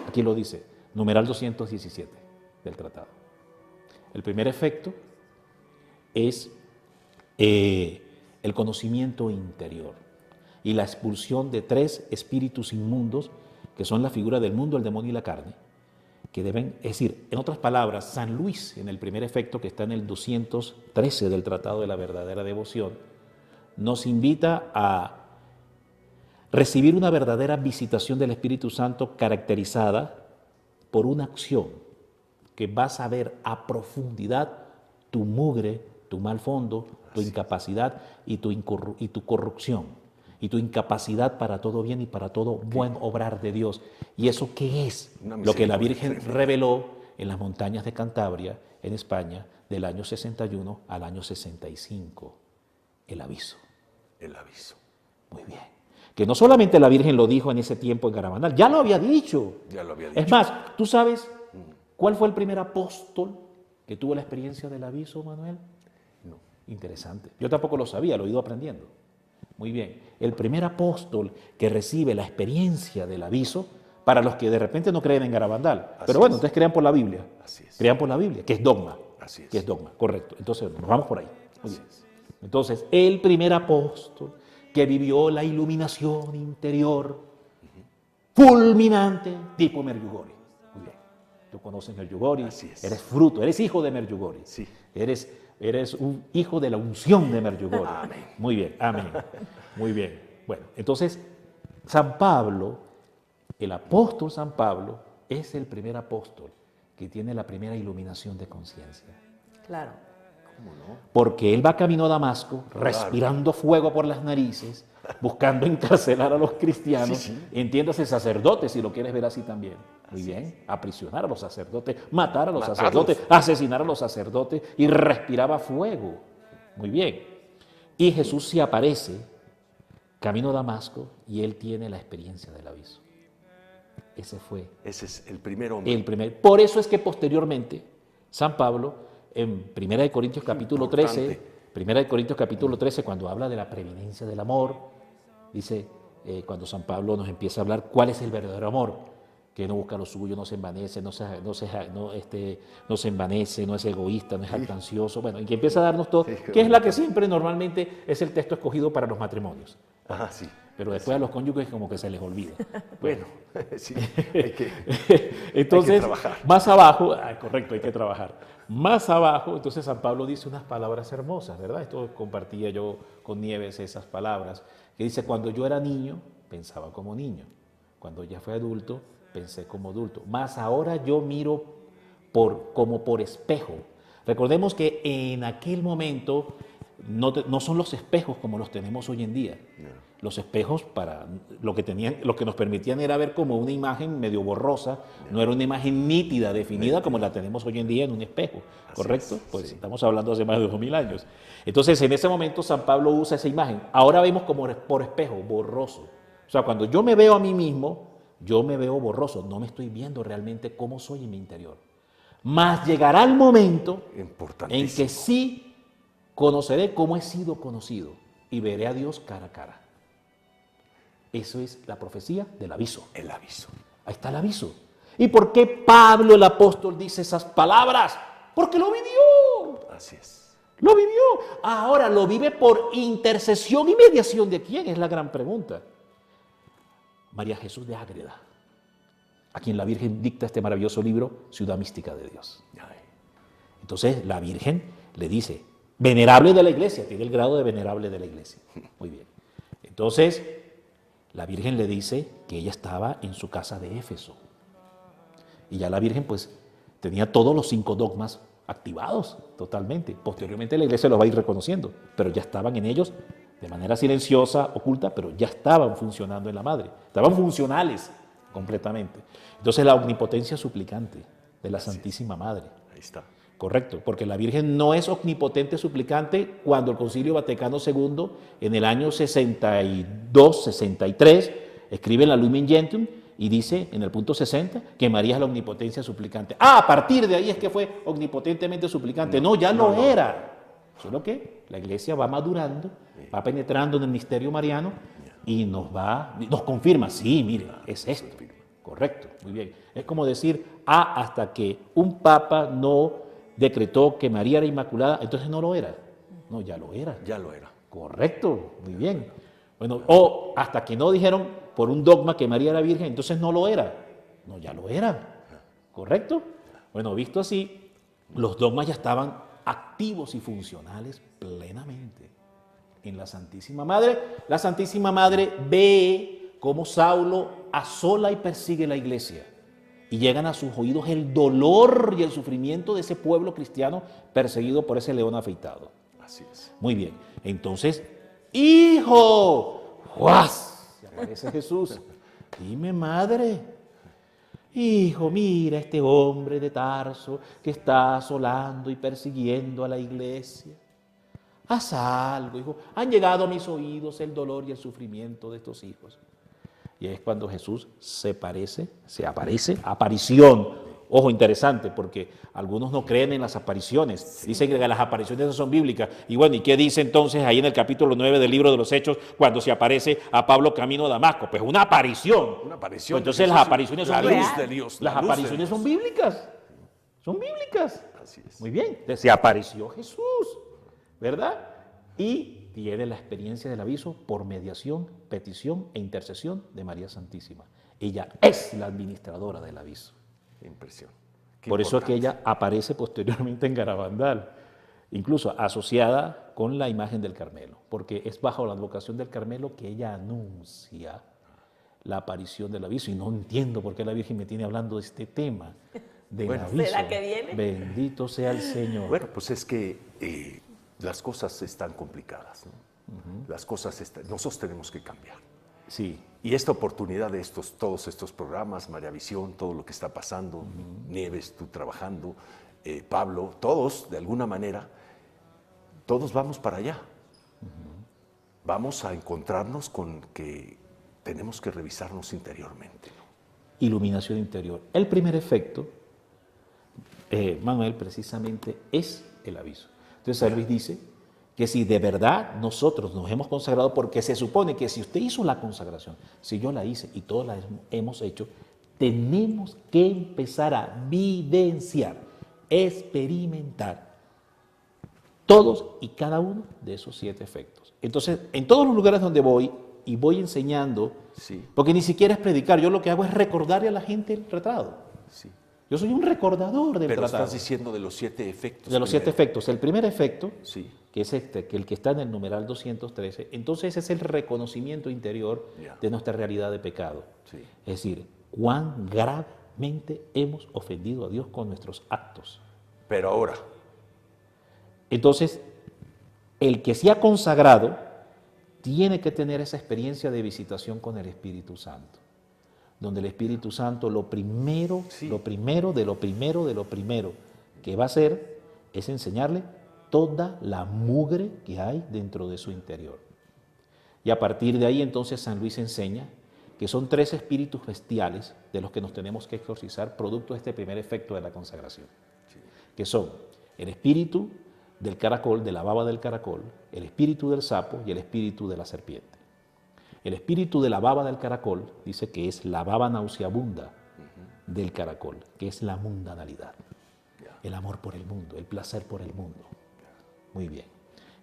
Aquí lo dice, numeral 217 del tratado. El primer efecto es el conocimiento interior y la expulsión de 3 espíritus inmundos que son la figura del mundo, el demonio y la carne, que deben, es decir, en otras palabras, San Luis, en el primer efecto que está en el 213 del Tratado de la Verdadera Devoción, nos invita a recibir una verdadera visitación del Espíritu Santo caracterizada por una acción que vas a ver a profundidad tu mugre, tu mal fondo, tu incapacidad y tu corrupción, y tu incapacidad para todo bien y para todo buen obrar de Dios. ¿Y eso qué es? Lo que la Virgen reveló en las montañas de Cantabria, en España, del año 61 al año 65. El aviso. El aviso. Muy bien. Que no solamente la Virgen lo dijo en ese tiempo en Garabandal, ya lo había dicho. Ya lo había dicho. Es más, ¿tú sabes cuál fue el primer apóstol que tuvo la experiencia del aviso, Manuel? No. Interesante. Yo tampoco lo sabía, lo he ido aprendiendo. Muy bien. El primer apóstol que recibe la experiencia del aviso, para los que de repente no creen en Garabandal, pero bueno, entonces crean por la Biblia. Así es. Crean por la Biblia, que es dogma. Así es. Que es dogma, correcto. Entonces, nos vamos por ahí. Muy bien. Entonces, el primer apóstol que vivió la iluminación interior fulminante tipo Medjugorje. Muy bien. Tú conoces Medjugorje, eres fruto, eres hijo de Medjugorje. Sí. Eres un hijo de la unción de Medjugorje. Amén. Muy bien, amén. Muy bien. Bueno, entonces, San Pablo, el apóstol San Pablo, es el primer apóstol que tiene la primera iluminación de conciencia. Claro. ¿Cómo no? Porque él va camino a Damasco, respirando fuego por las narices, buscando encarcelar a los cristianos, Sí, sí. entiéndase sacerdotes, si lo quieres ver así también. Muy bien, aprisionar a los sacerdotes, matar a los sacerdotes, asesinar a los sacerdotes, y respiraba fuego. Muy bien. Y Jesús se aparece camino a Damasco y él tiene la experiencia del aviso. Ese fue Ese es el primer hombre. el primer. Por eso es que posteriormente San Pablo, en 1 Corintios capítulo 13, 1 Corintios capítulo 13, cuando habla de la preeminencia del amor, dice, cuando San Pablo nos empieza a hablar cuál es el verdadero amor, que no busca lo suyo, no se envanece, no se envanece, no es egoísta, no es jactancioso, bueno, y que empieza a darnos todo, que es la que siempre normalmente es el texto escogido para los matrimonios. Ajá, sí. Pero después a los cónyuges como que se les olvida. Bueno, Sí, hay que entonces, trabajar. más abajo, correcto, hay que trabajar. Más abajo, entonces San Pablo dice unas palabras hermosas, ¿verdad? Esto compartía yo con Nieves esas palabras, que dice, cuando yo era niño, pensaba como niño. Cuando ya fui adulto, pensé como adulto. Más ahora yo miro como por espejo. Recordemos que en aquel momento no son los espejos como los tenemos hoy en día. No. Los espejos lo que nos permitían era ver como una imagen medio borrosa, no era una imagen nítida, definida como la tenemos hoy en día en un espejo, ¿correcto? Pues sí. Estamos hablando hace más de 2000 años. Entonces, en ese momento San Pablo usa esa imagen. Ahora vemos como por espejo, borroso. O sea, cuando yo me veo a mí mismo, yo me veo borroso, no me estoy viendo realmente cómo soy en mi interior. Mas llegará el momento en que sí conoceré cómo he sido conocido y veré a Dios cara a cara. Eso es la profecía del aviso. El aviso. Ahí está el aviso. ¿Y por qué Pablo el apóstol dice esas palabras? Porque lo vivió. Así es. Lo vivió. Ahora lo vive por intercesión y mediación de quién, es la gran pregunta. María Jesús de Ágreda, a quien la Virgen dicta este maravilloso libro, Ciudad Mística de Dios. Entonces la Virgen le dice, venerable de la iglesia, tiene el grado de venerable de la iglesia. Muy bien. Entonces la Virgen le dice que ella estaba en su casa de Éfeso. Y ya la Virgen pues tenía todos los 5 dogmas activados totalmente. Posteriormente la iglesia los va a ir reconociendo, pero ya estaban en ellos de manera silenciosa, oculta, pero ya estaban funcionando en la madre. Estaban funcionales completamente. Entonces la omnipotencia suplicante de la Santísima Madre. Ahí está. Correcto, porque la Virgen no es omnipotente suplicante cuando el Concilio Vaticano II, en el año 62, 63, escribe en la Lumen Gentium y dice en el punto 60 que María es la omnipotencia suplicante. Ah, a partir de ahí es que fue omnipotentemente suplicante. No, ya lo era. Solo que la iglesia va madurando, va penetrando en el misterio mariano y nos confirma, sí, mire, es esto. Correcto, muy bien. Es como decir, hasta que un papa no decretó que María era inmaculada, entonces no lo era. No, ya lo era. Ya lo era. Correcto, muy bien. Bueno, o hasta que no dijeron por un dogma que María era virgen, entonces no lo era. No, ya lo era. ¿Correcto? Bueno, visto así, los dogmas ya estaban activos y funcionales plenamente en la Santísima Madre. La Santísima Madre ve cómo Saulo asola y persigue la iglesia. Y llegan a sus oídos el dolor y el sufrimiento de ese pueblo cristiano perseguido por ese león afeitado. Así es. Muy bien. Entonces, ¡hijo! ¡Juas! Se aparece Jesús. Dime, madre. Hijo, mira este hombre de Tarso que está asolando y persiguiendo a la iglesia. Haz algo, hijo. Han llegado a mis oídos el dolor y el sufrimiento de estos hijos. Y es cuando Jesús se aparece, aparición. Ojo, interesante, porque algunos no creen en las apariciones. Dicen que las apariciones no son bíblicas. Y bueno, ¿y qué dice entonces ahí en el capítulo 9 del libro de los Hechos cuando se aparece a Pablo camino a Damasco? Pues una aparición. Una aparición. Pues entonces las apariciones son luz de Dios. Las apariciones son bíblicas. Son bíblicas. Así es. Muy bien. Se apareció Jesús, ¿verdad? Y tiene la experiencia del aviso por mediación, petición e intercesión de María Santísima. Ella es la administradora del aviso. Impresión. Por eso es que ella aparece posteriormente en Garabandal, incluso asociada con la imagen del Carmelo, porque es bajo la advocación del Carmelo que ella anuncia la aparición del aviso. Y no entiendo por qué la Virgen me tiene hablando de este tema del aviso. ¿Será que viene? Bendito sea el Señor. Bueno, pues es que las cosas están complicadas, ¿no? Las cosas nosotros tenemos que cambiar. Sí. Y esta oportunidad de todos estos programas, María Visión, todo lo que está pasando, Nieves, tú trabajando, Pablo, todos, de alguna manera, todos vamos para allá. Vamos a encontrarnos con que tenemos que revisarnos interiormente, ¿no? Iluminación interior. El primer efecto, Manuel, precisamente es el aviso. Entonces, San Luis dice que si de verdad nosotros nos hemos consagrado, porque se supone que si usted hizo la consagración, si yo la hice y todos la hemos hecho, tenemos que empezar a vivenciar, experimentar todos y cada uno de esos 7 efectos. Entonces, en todos los lugares donde voy y voy enseñando, Sí. porque ni siquiera es predicar, yo lo que hago es recordarle a la gente el tratado. Sí. Yo soy un recordador del Pero tratado. estás diciendo de los 7 efectos. De los 7 efectos. El primer efecto, Sí. que es que el que está en el numeral 213, entonces es el reconocimiento interior de nuestra realidad de pecado. Sí. Es decir, cuán gravemente hemos ofendido a Dios con nuestros actos. Pero ahora, Entonces, el que se ha consagrado tiene que tener esa experiencia de visitación con el Espíritu Santo, donde el Espíritu Santo lo primero que va a hacer es enseñarle toda la mugre que hay dentro de su interior. Y a partir de ahí entonces San Luis enseña que son 3 espíritus bestiales de los que nos tenemos que exorcizar producto de este primer efecto de la consagración, que son el espíritu del caracol, de la baba del caracol, el espíritu del sapo y el espíritu de la serpiente. El espíritu de la baba del caracol dice que es la baba nauseabunda del caracol, que es la mundanalidad, el amor por el mundo, el placer por el mundo. Muy bien.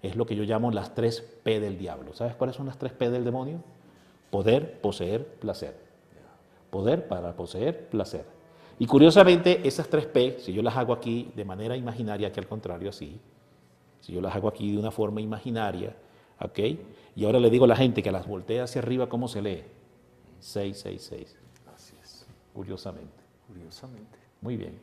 Es lo que yo llamo las 3 P del diablo. ¿Sabes cuáles son las 3 P del demonio? Poder, poseer, placer. Poder para poseer, placer. Y curiosamente, esas 3 P, si yo las hago aquí de manera imaginaria, que al contrario así, si yo las hago aquí de una forma imaginaria, ¿ok? Y ahora le digo a la gente que las voltea hacia arriba, ¿cómo se lee? 666. así es. Curiosamente. Curiosamente. Muy bien.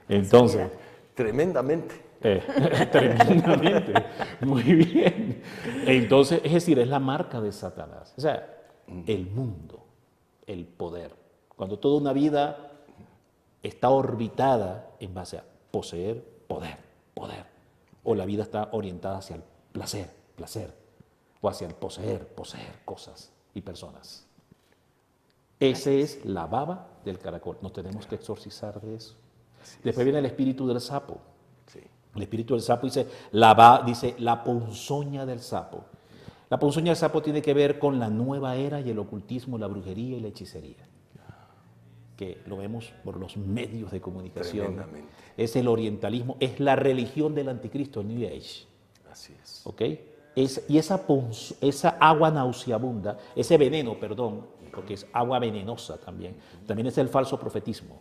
Entonces, Tremendamente. tremendamente. Muy bien. Entonces, es decir, es la marca de Satanás. O sea, el mundo, el poder. Cuando toda una vida está orbitada en base a poseer, poder, poder. O la vida está orientada hacia el placer, placer. O hacia el poseer, poseer cosas y personas. Esa es la baba del caracol. Nos tenemos que exorcizar de eso. Después viene el espíritu del sapo. Sí. El espíritu del sapo dice la ponzoña del sapo. La ponzoña del sapo tiene que ver con la nueva era y el ocultismo, la brujería y la hechicería, que lo vemos por los medios de comunicación. Tremendamente. Es el orientalismo, es la religión del anticristo, el New Age. Así es. ¿Ok? Y esa agua nauseabunda, ese veneno, perdón, porque es agua venenosa también es el falso profetismo.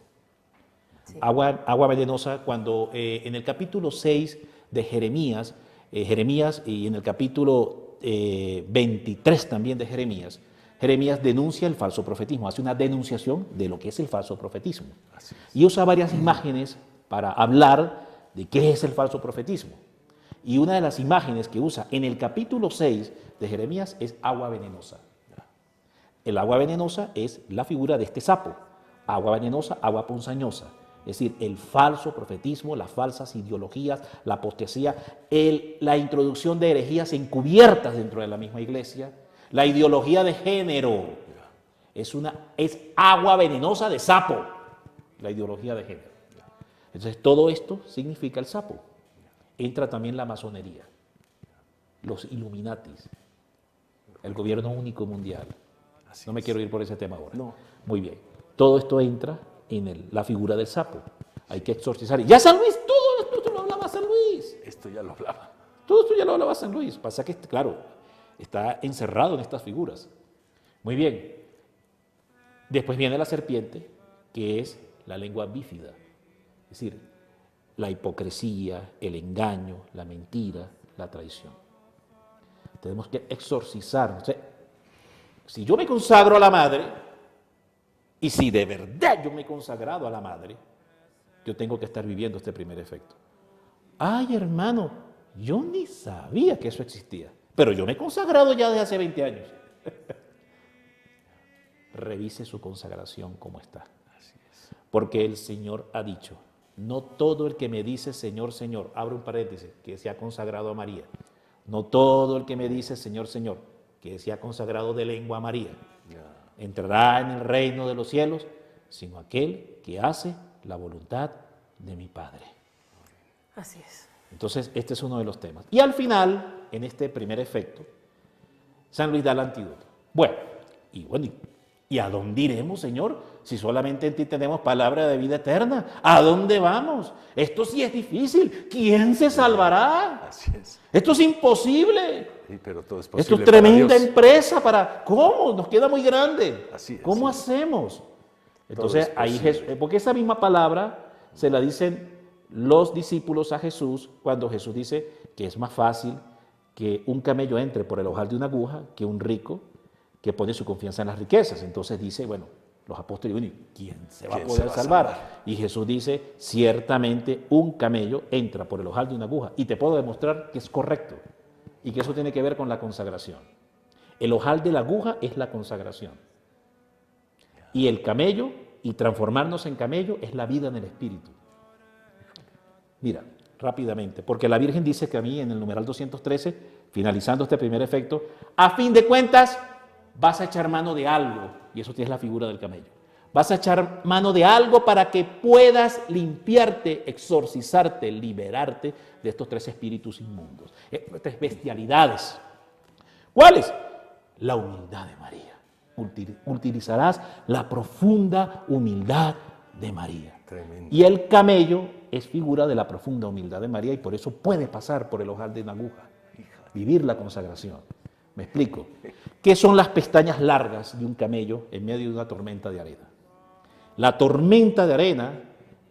Sí. Agua venenosa cuando en el capítulo 6 de Jeremías y en el capítulo 23 también de Jeremías denuncia el falso profetismo, hace una denunciación de lo que es el falso profetismo. Y usa varias imágenes para hablar de qué es el falso profetismo. Y una de las imágenes que usa en el capítulo 6 de Jeremías es agua venenosa. El agua venenosa es la figura de este sapo. Agua venenosa, agua ponzoñosa. Es decir, el falso profetismo, las falsas ideologías, la apostasía, la introducción de herejías encubiertas dentro de la misma iglesia, la ideología de género. Es agua venenosa de sapo, la ideología de género. Entonces, todo esto significa el sapo. Entra también la masonería, los Illuminatis, el gobierno único mundial. No me quiero ir por ese tema ahora. No. Muy bien. Todo esto entra en la figura del sapo. Hay que exorcizar. Y ya San Luis, todo esto lo hablaba San Luis. Esto ya lo hablaba. Todo esto ya lo hablaba San Luis. Pasa que, claro, está encerrado en estas figuras. Muy bien. Después viene la serpiente, que es la lengua bífida. Es decir, la hipocresía, el engaño, la mentira, la traición. Tenemos que exorcizar. O sea, si yo me consagro a la madre, y si de verdad yo me he consagrado a la madre, yo tengo que estar viviendo este primer efecto. Ay, hermano, yo ni sabía que eso existía, pero yo me he consagrado ya desde hace 20 años. Revise su consagración cómo está. Porque el Señor ha dicho, no todo el que me dice Señor, Señor, abre un paréntesis, que se ha consagrado a María. No todo el que me dice Señor, Señor, que se ha consagrado de lengua a María, entrará en el reino de los cielos, sino aquel que hace la voluntad de mi Padre. Así es. Entonces, este es uno de los temas. Y al final, en este primer efecto, San Luis da el antídoto. Bueno, ¿y a dónde iremos, Señor? Si solamente en ti tenemos palabra de vida eterna. ¿A dónde vamos? Esto sí es difícil. ¿Quién se salvará? Así es. Esto es imposible. Sí, pero todo es posible. Esto es tremenda empresa para... ¿Cómo? Nos queda muy grande. Así es, ¿Cómo así es. hacemos? Entonces, es ahí posible. porque esa misma palabra se la dicen los discípulos a Jesús cuando Jesús dice que es más fácil que un camello entre por el ojal de una aguja que un rico que pone su confianza en las riquezas. Entonces dice, bueno, los apóstoles, bueno, ¿quién se va a poder salvar? Y Jesús dice, ciertamente un camello entra por el ojal de una aguja. Y te puedo demostrar que es correcto y que eso tiene que ver con la consagración. El ojal de la aguja es la consagración. Y el camello, y transformarnos en camello, es la vida en el Espíritu. Mira, rápidamente, porque la Virgen dice que a mí en el numeral 213, finalizando este primer efecto, a fin de cuentas vas a echar mano de algo, y eso tienes la figura del camello. Vas a echar mano de algo para que puedas limpiarte, exorcizarte, liberarte de estos tres espíritus inmundos, tres bestialidades. ¿Cuáles? La humildad de María. Utilizarás la profunda humildad de María. Tremendo. Y el camello es figura de la profunda humildad de María y por eso puede pasar por el ojal de una aguja, vivir la consagración. ¿Me explico? ¿Qué son las pestañas largas de un camello en medio de una tormenta de arena? La tormenta de arena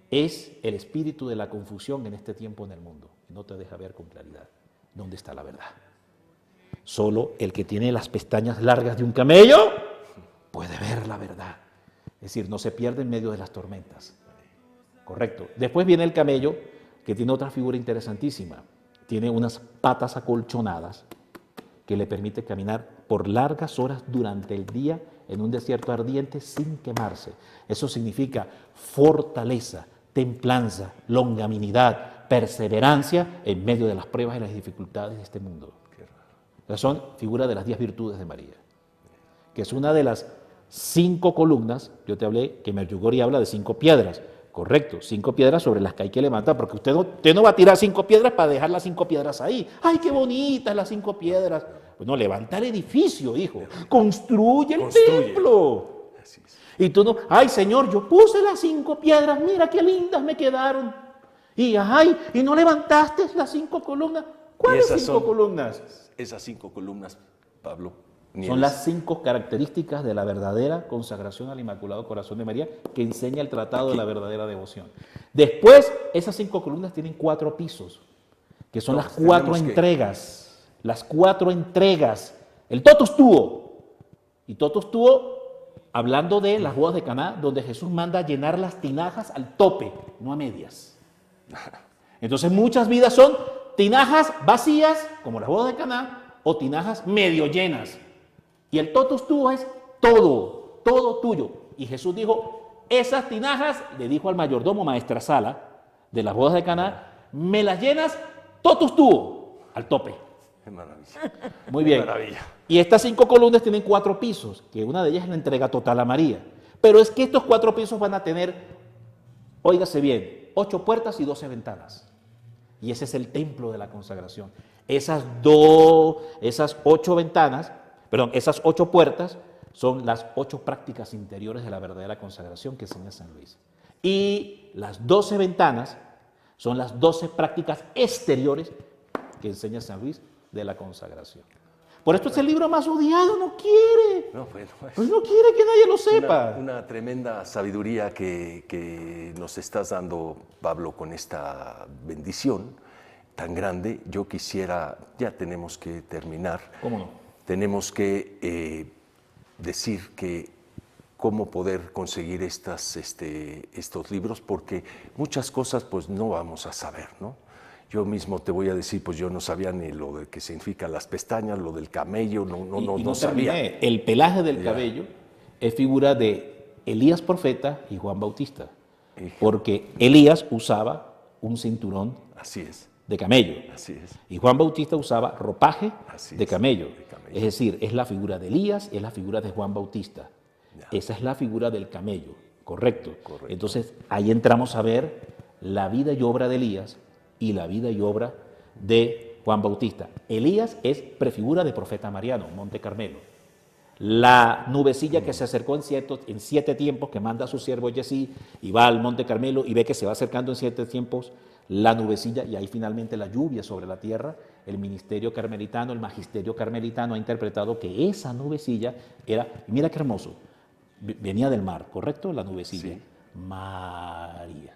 es el espíritu de la confusión en este tiempo en el mundo. No te deja ver con claridad dónde está la verdad. Solo el que tiene las pestañas largas de un camello puede ver la verdad. Es decir, no se pierde en medio de las tormentas. Correcto. Después viene el camello, que tiene otra figura interesantísima. Tiene unas patas acolchonadas que le permite caminar por largas horas durante el día en un desierto ardiente sin quemarse. Eso significa fortaleza, templanza, longanimidad, perseverancia en medio de las pruebas y las dificultades de este mundo. Son figuras de las 10 virtudes de María, que es una de las 5 columnas. Yo te hablé que Medjugorje habla de 5 piedras. Correcto, 5 piedras sobre las que hay que levantar, porque usted no va a tirar 5 piedras para dejar las 5 piedras ahí. ¡Ay, qué bonitas las 5 piedras! Pues no, levanta el edificio, hijo. Construye el templo. Así es. Y tú no, ¡ay, Señor, yo puse las 5 piedras, mira qué lindas me quedaron! Y, ¡ay, y no levantaste las 5 columnas! ¿Cuáles 5 columnas? Esas 5 columnas, Pablo. Son las 5 características de la verdadera consagración al Inmaculado Corazón de María que enseña el Tratado de la Verdadera Devoción. Después, esas 5 columnas tienen 4 pisos, que son las 4 entregas. Las 4 entregas. El totus tuo. Y totus tuo, hablando de las bodas de Caná, donde Jesús manda llenar las tinajas al tope, no a medias. Entonces, muchas vidas son tinajas vacías, como las bodas de Caná, o tinajas medio llenas. Y el totus tuo es todo, todo tuyo. Y Jesús dijo, esas tinajas, le dijo al mayordomo Maestrasala de las bodas de Caná, me las llenas totus tuo, al tope. Qué maravilla. Muy bien. Qué maravilla. Y estas 5 columnas tienen 4 pisos, que una de ellas es la entrega total a María. Pero es que estos 4 pisos van a tener, óigase bien, 8 puertas y 12 ventanas. Y ese es el templo de la consagración. Esas 8 ventanas, perdón, esas 8 puertas son las 8 prácticas interiores de la verdadera consagración que enseña San Luis. Y las 12 ventanas son las 12 prácticas exteriores que enseña San Luis de la consagración. Por esto es el libro más odiado, no quiere. No, bueno, Pues no quiere que nadie lo sepa. Una tremenda sabiduría que nos estás dando, Pablo, con esta bendición tan grande. Yo quisiera, ya tenemos que terminar. ¿Cómo no? Tenemos que decir que cómo poder conseguir estos libros, porque muchas cosas pues no vamos a saber, ¿no? Yo mismo te voy a decir, pues yo no sabía ni lo de qué significan las pestañas, lo del camello, no sabía. El pelaje del cabello es figura de Elías profeta y Juan Bautista, porque Elías usaba un cinturón Así es, de camello así es. y Juan Bautista usaba ropaje Así de es, camello. de camello. Es decir, es la figura de Elías y es la figura de Juan Bautista. Ya. Esa es la figura del camello, correcto. Correcto. Entonces ahí entramos a ver la vida y obra de Elías y la vida y obra de Juan Bautista. Elías es prefigura de profeta Mariano, Monte Carmelo. La nubecilla que se acercó en 7 tiempos, que manda a su siervo Yesí y va al Monte Carmelo y ve que se va acercando en 7 tiempos la nubecilla y ahí finalmente la lluvia sobre la tierra. El ministerio carmelitano, el magisterio carmelitano ha interpretado que esa nubecilla era, mira qué hermoso, venía del mar, ¿correcto? La nubecilla. Sí. María.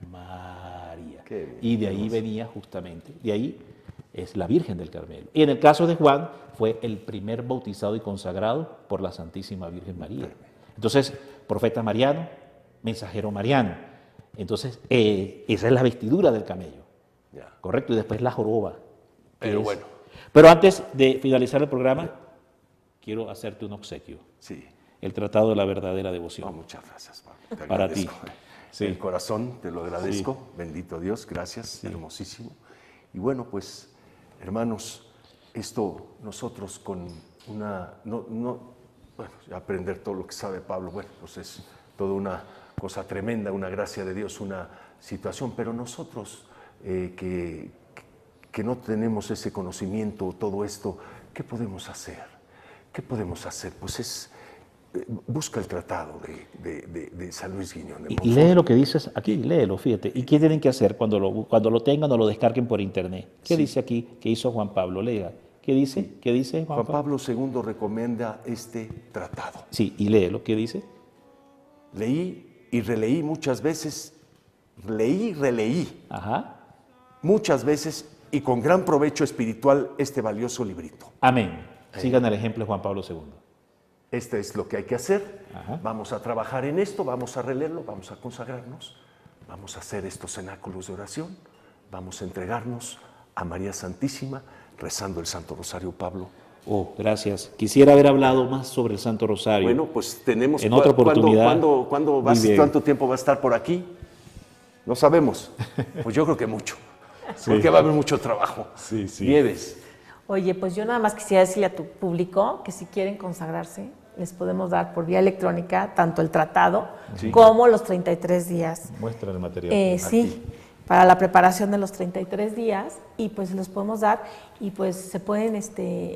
María. Qué Y de ahí venía justamente, de ahí es la Virgen del Carmelo. Y en el caso de Juan fue el primer bautizado y consagrado por la Santísima Virgen María. Entonces, profeta mariano, mensajero mariano. Entonces, esa es la vestidura del camello. Ya. Correcto, y después la joroba. Pero bueno. Pero antes de finalizar el programa, quiero hacerte un obsequio. Sí. El Tratado de la Verdadera Devoción. No, muchas gracias, Pablo. Te Para ti. agradezco. Sí. El corazón te lo agradezco. Bendito Dios, gracias, hermosísimo. Y bueno, pues, hermanos, esto nosotros con una, bueno, aprender todo lo que sabe Pablo, bueno, pues es toda una cosa tremenda, una gracia de Dios, una situación, pero nosotros que no tenemos ese conocimiento, todo esto, ¿qué podemos hacer? ¿Qué podemos hacer? Pues busca el tratado de San Luis Guiñón de Y Montfort. lee lo que dices aquí, léelo, fíjate. ¿Y qué tienen que hacer cuando lo tengan o lo descarguen por internet? ¿Qué dice aquí que hizo Juan Pablo? Lea. ¿Qué dice? ¿Qué dice Juan Pablo? Juan Pablo II recomienda este tratado. Sí, y léelo. ¿Qué dice? Leí y releí muchas veces, leí y releí Ajá. muchas veces y con gran provecho espiritual este valioso librito. Amén. Sigan el ejemplo de Juan Pablo II. Este es lo que hay que hacer. Ajá. Vamos a trabajar en esto, vamos a releerlo, vamos a consagrarnos, vamos a hacer estos cenáculos de oración, vamos a entregarnos a María Santísima rezando el Santo Rosario, Pablo. Oh, gracias. Quisiera haber hablado más sobre el Santo Rosario. Bueno, pues tenemos... En otra oportunidad. ¿Cuándo vas? Muy bien. ¿Cuánto tiempo va a estar por aquí? No sabemos. Pues yo creo que mucho. Porque va a haber mucho trabajo. Sí, sí. Nieves. Oye, pues yo nada más quisiera decirle a tu público que si quieren consagrarse, les podemos dar por vía electrónica tanto el tratado como los 33 días. Muestra el material. Sí, para la preparación de los 33 días y pues los podemos dar y pues se pueden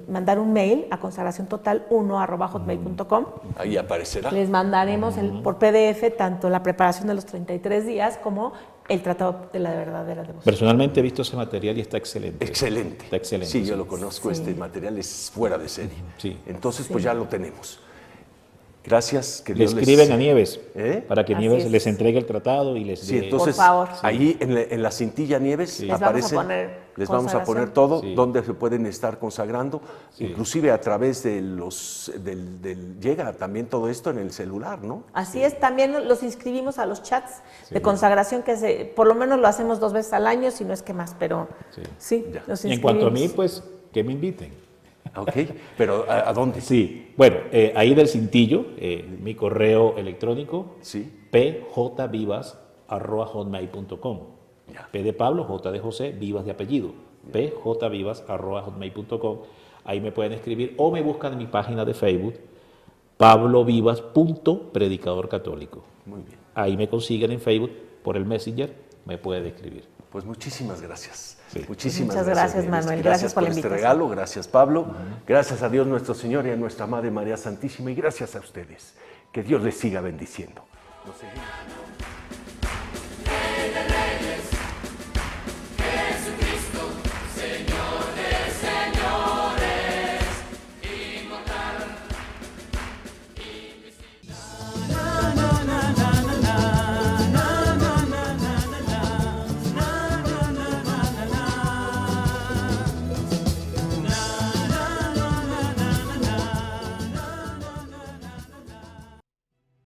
mandar un mail a consagraciontotal1@hotmail.com. Ahí aparecerá. Les mandaremos por PDF tanto la preparación de los 33 días como el tratado de la verdadera devoción. Personalmente he visto ese material y está excelente. Excelente. Está excelente. Sí, yo lo conozco, este material es fuera de serie. Sí. Entonces, pues ya lo tenemos. Gracias. Que Dios Le escriben a Nieves para que Así Nieves es. les entregue el tratado y les Sí, dé... entonces, Por favor. ahí en la cintilla Nieves Les vamos a aparecen, poner les vamos a poner consagración. todo, Sí. donde se pueden estar consagrando, inclusive a través de llega también todo esto en el celular, ¿no? Así es, también los inscribimos a los chats de consagración que por lo menos lo hacemos 2 veces al año, si no es que más, pero sí, Ya. los Y en cuanto a mí, inscribimos. pues, que me inviten. Ok, pero ¿a dónde? Sí, bueno, ahí del cintillo, mi correo electrónico, Sí. pjvivas@hotmail.com. Ya. P de Pablo, J de José, Vivas de apellido. pjvivas@hotmail.com. Ahí me pueden escribir o me buscan en mi página de Facebook, pablovivas.predicador católico. Muy bien. Ahí me consiguen en Facebook, por el Messenger, me pueden escribir. Pues muchísimas gracias. Sí. Muchísimas Muchas gracias, Nieves. Manuel. Gracias por la este invitación. regalo, gracias Pablo, gracias a Dios nuestro Señor y a nuestra Madre María Santísima y gracias a ustedes. Que Dios les siga bendiciendo. Nos seguimos.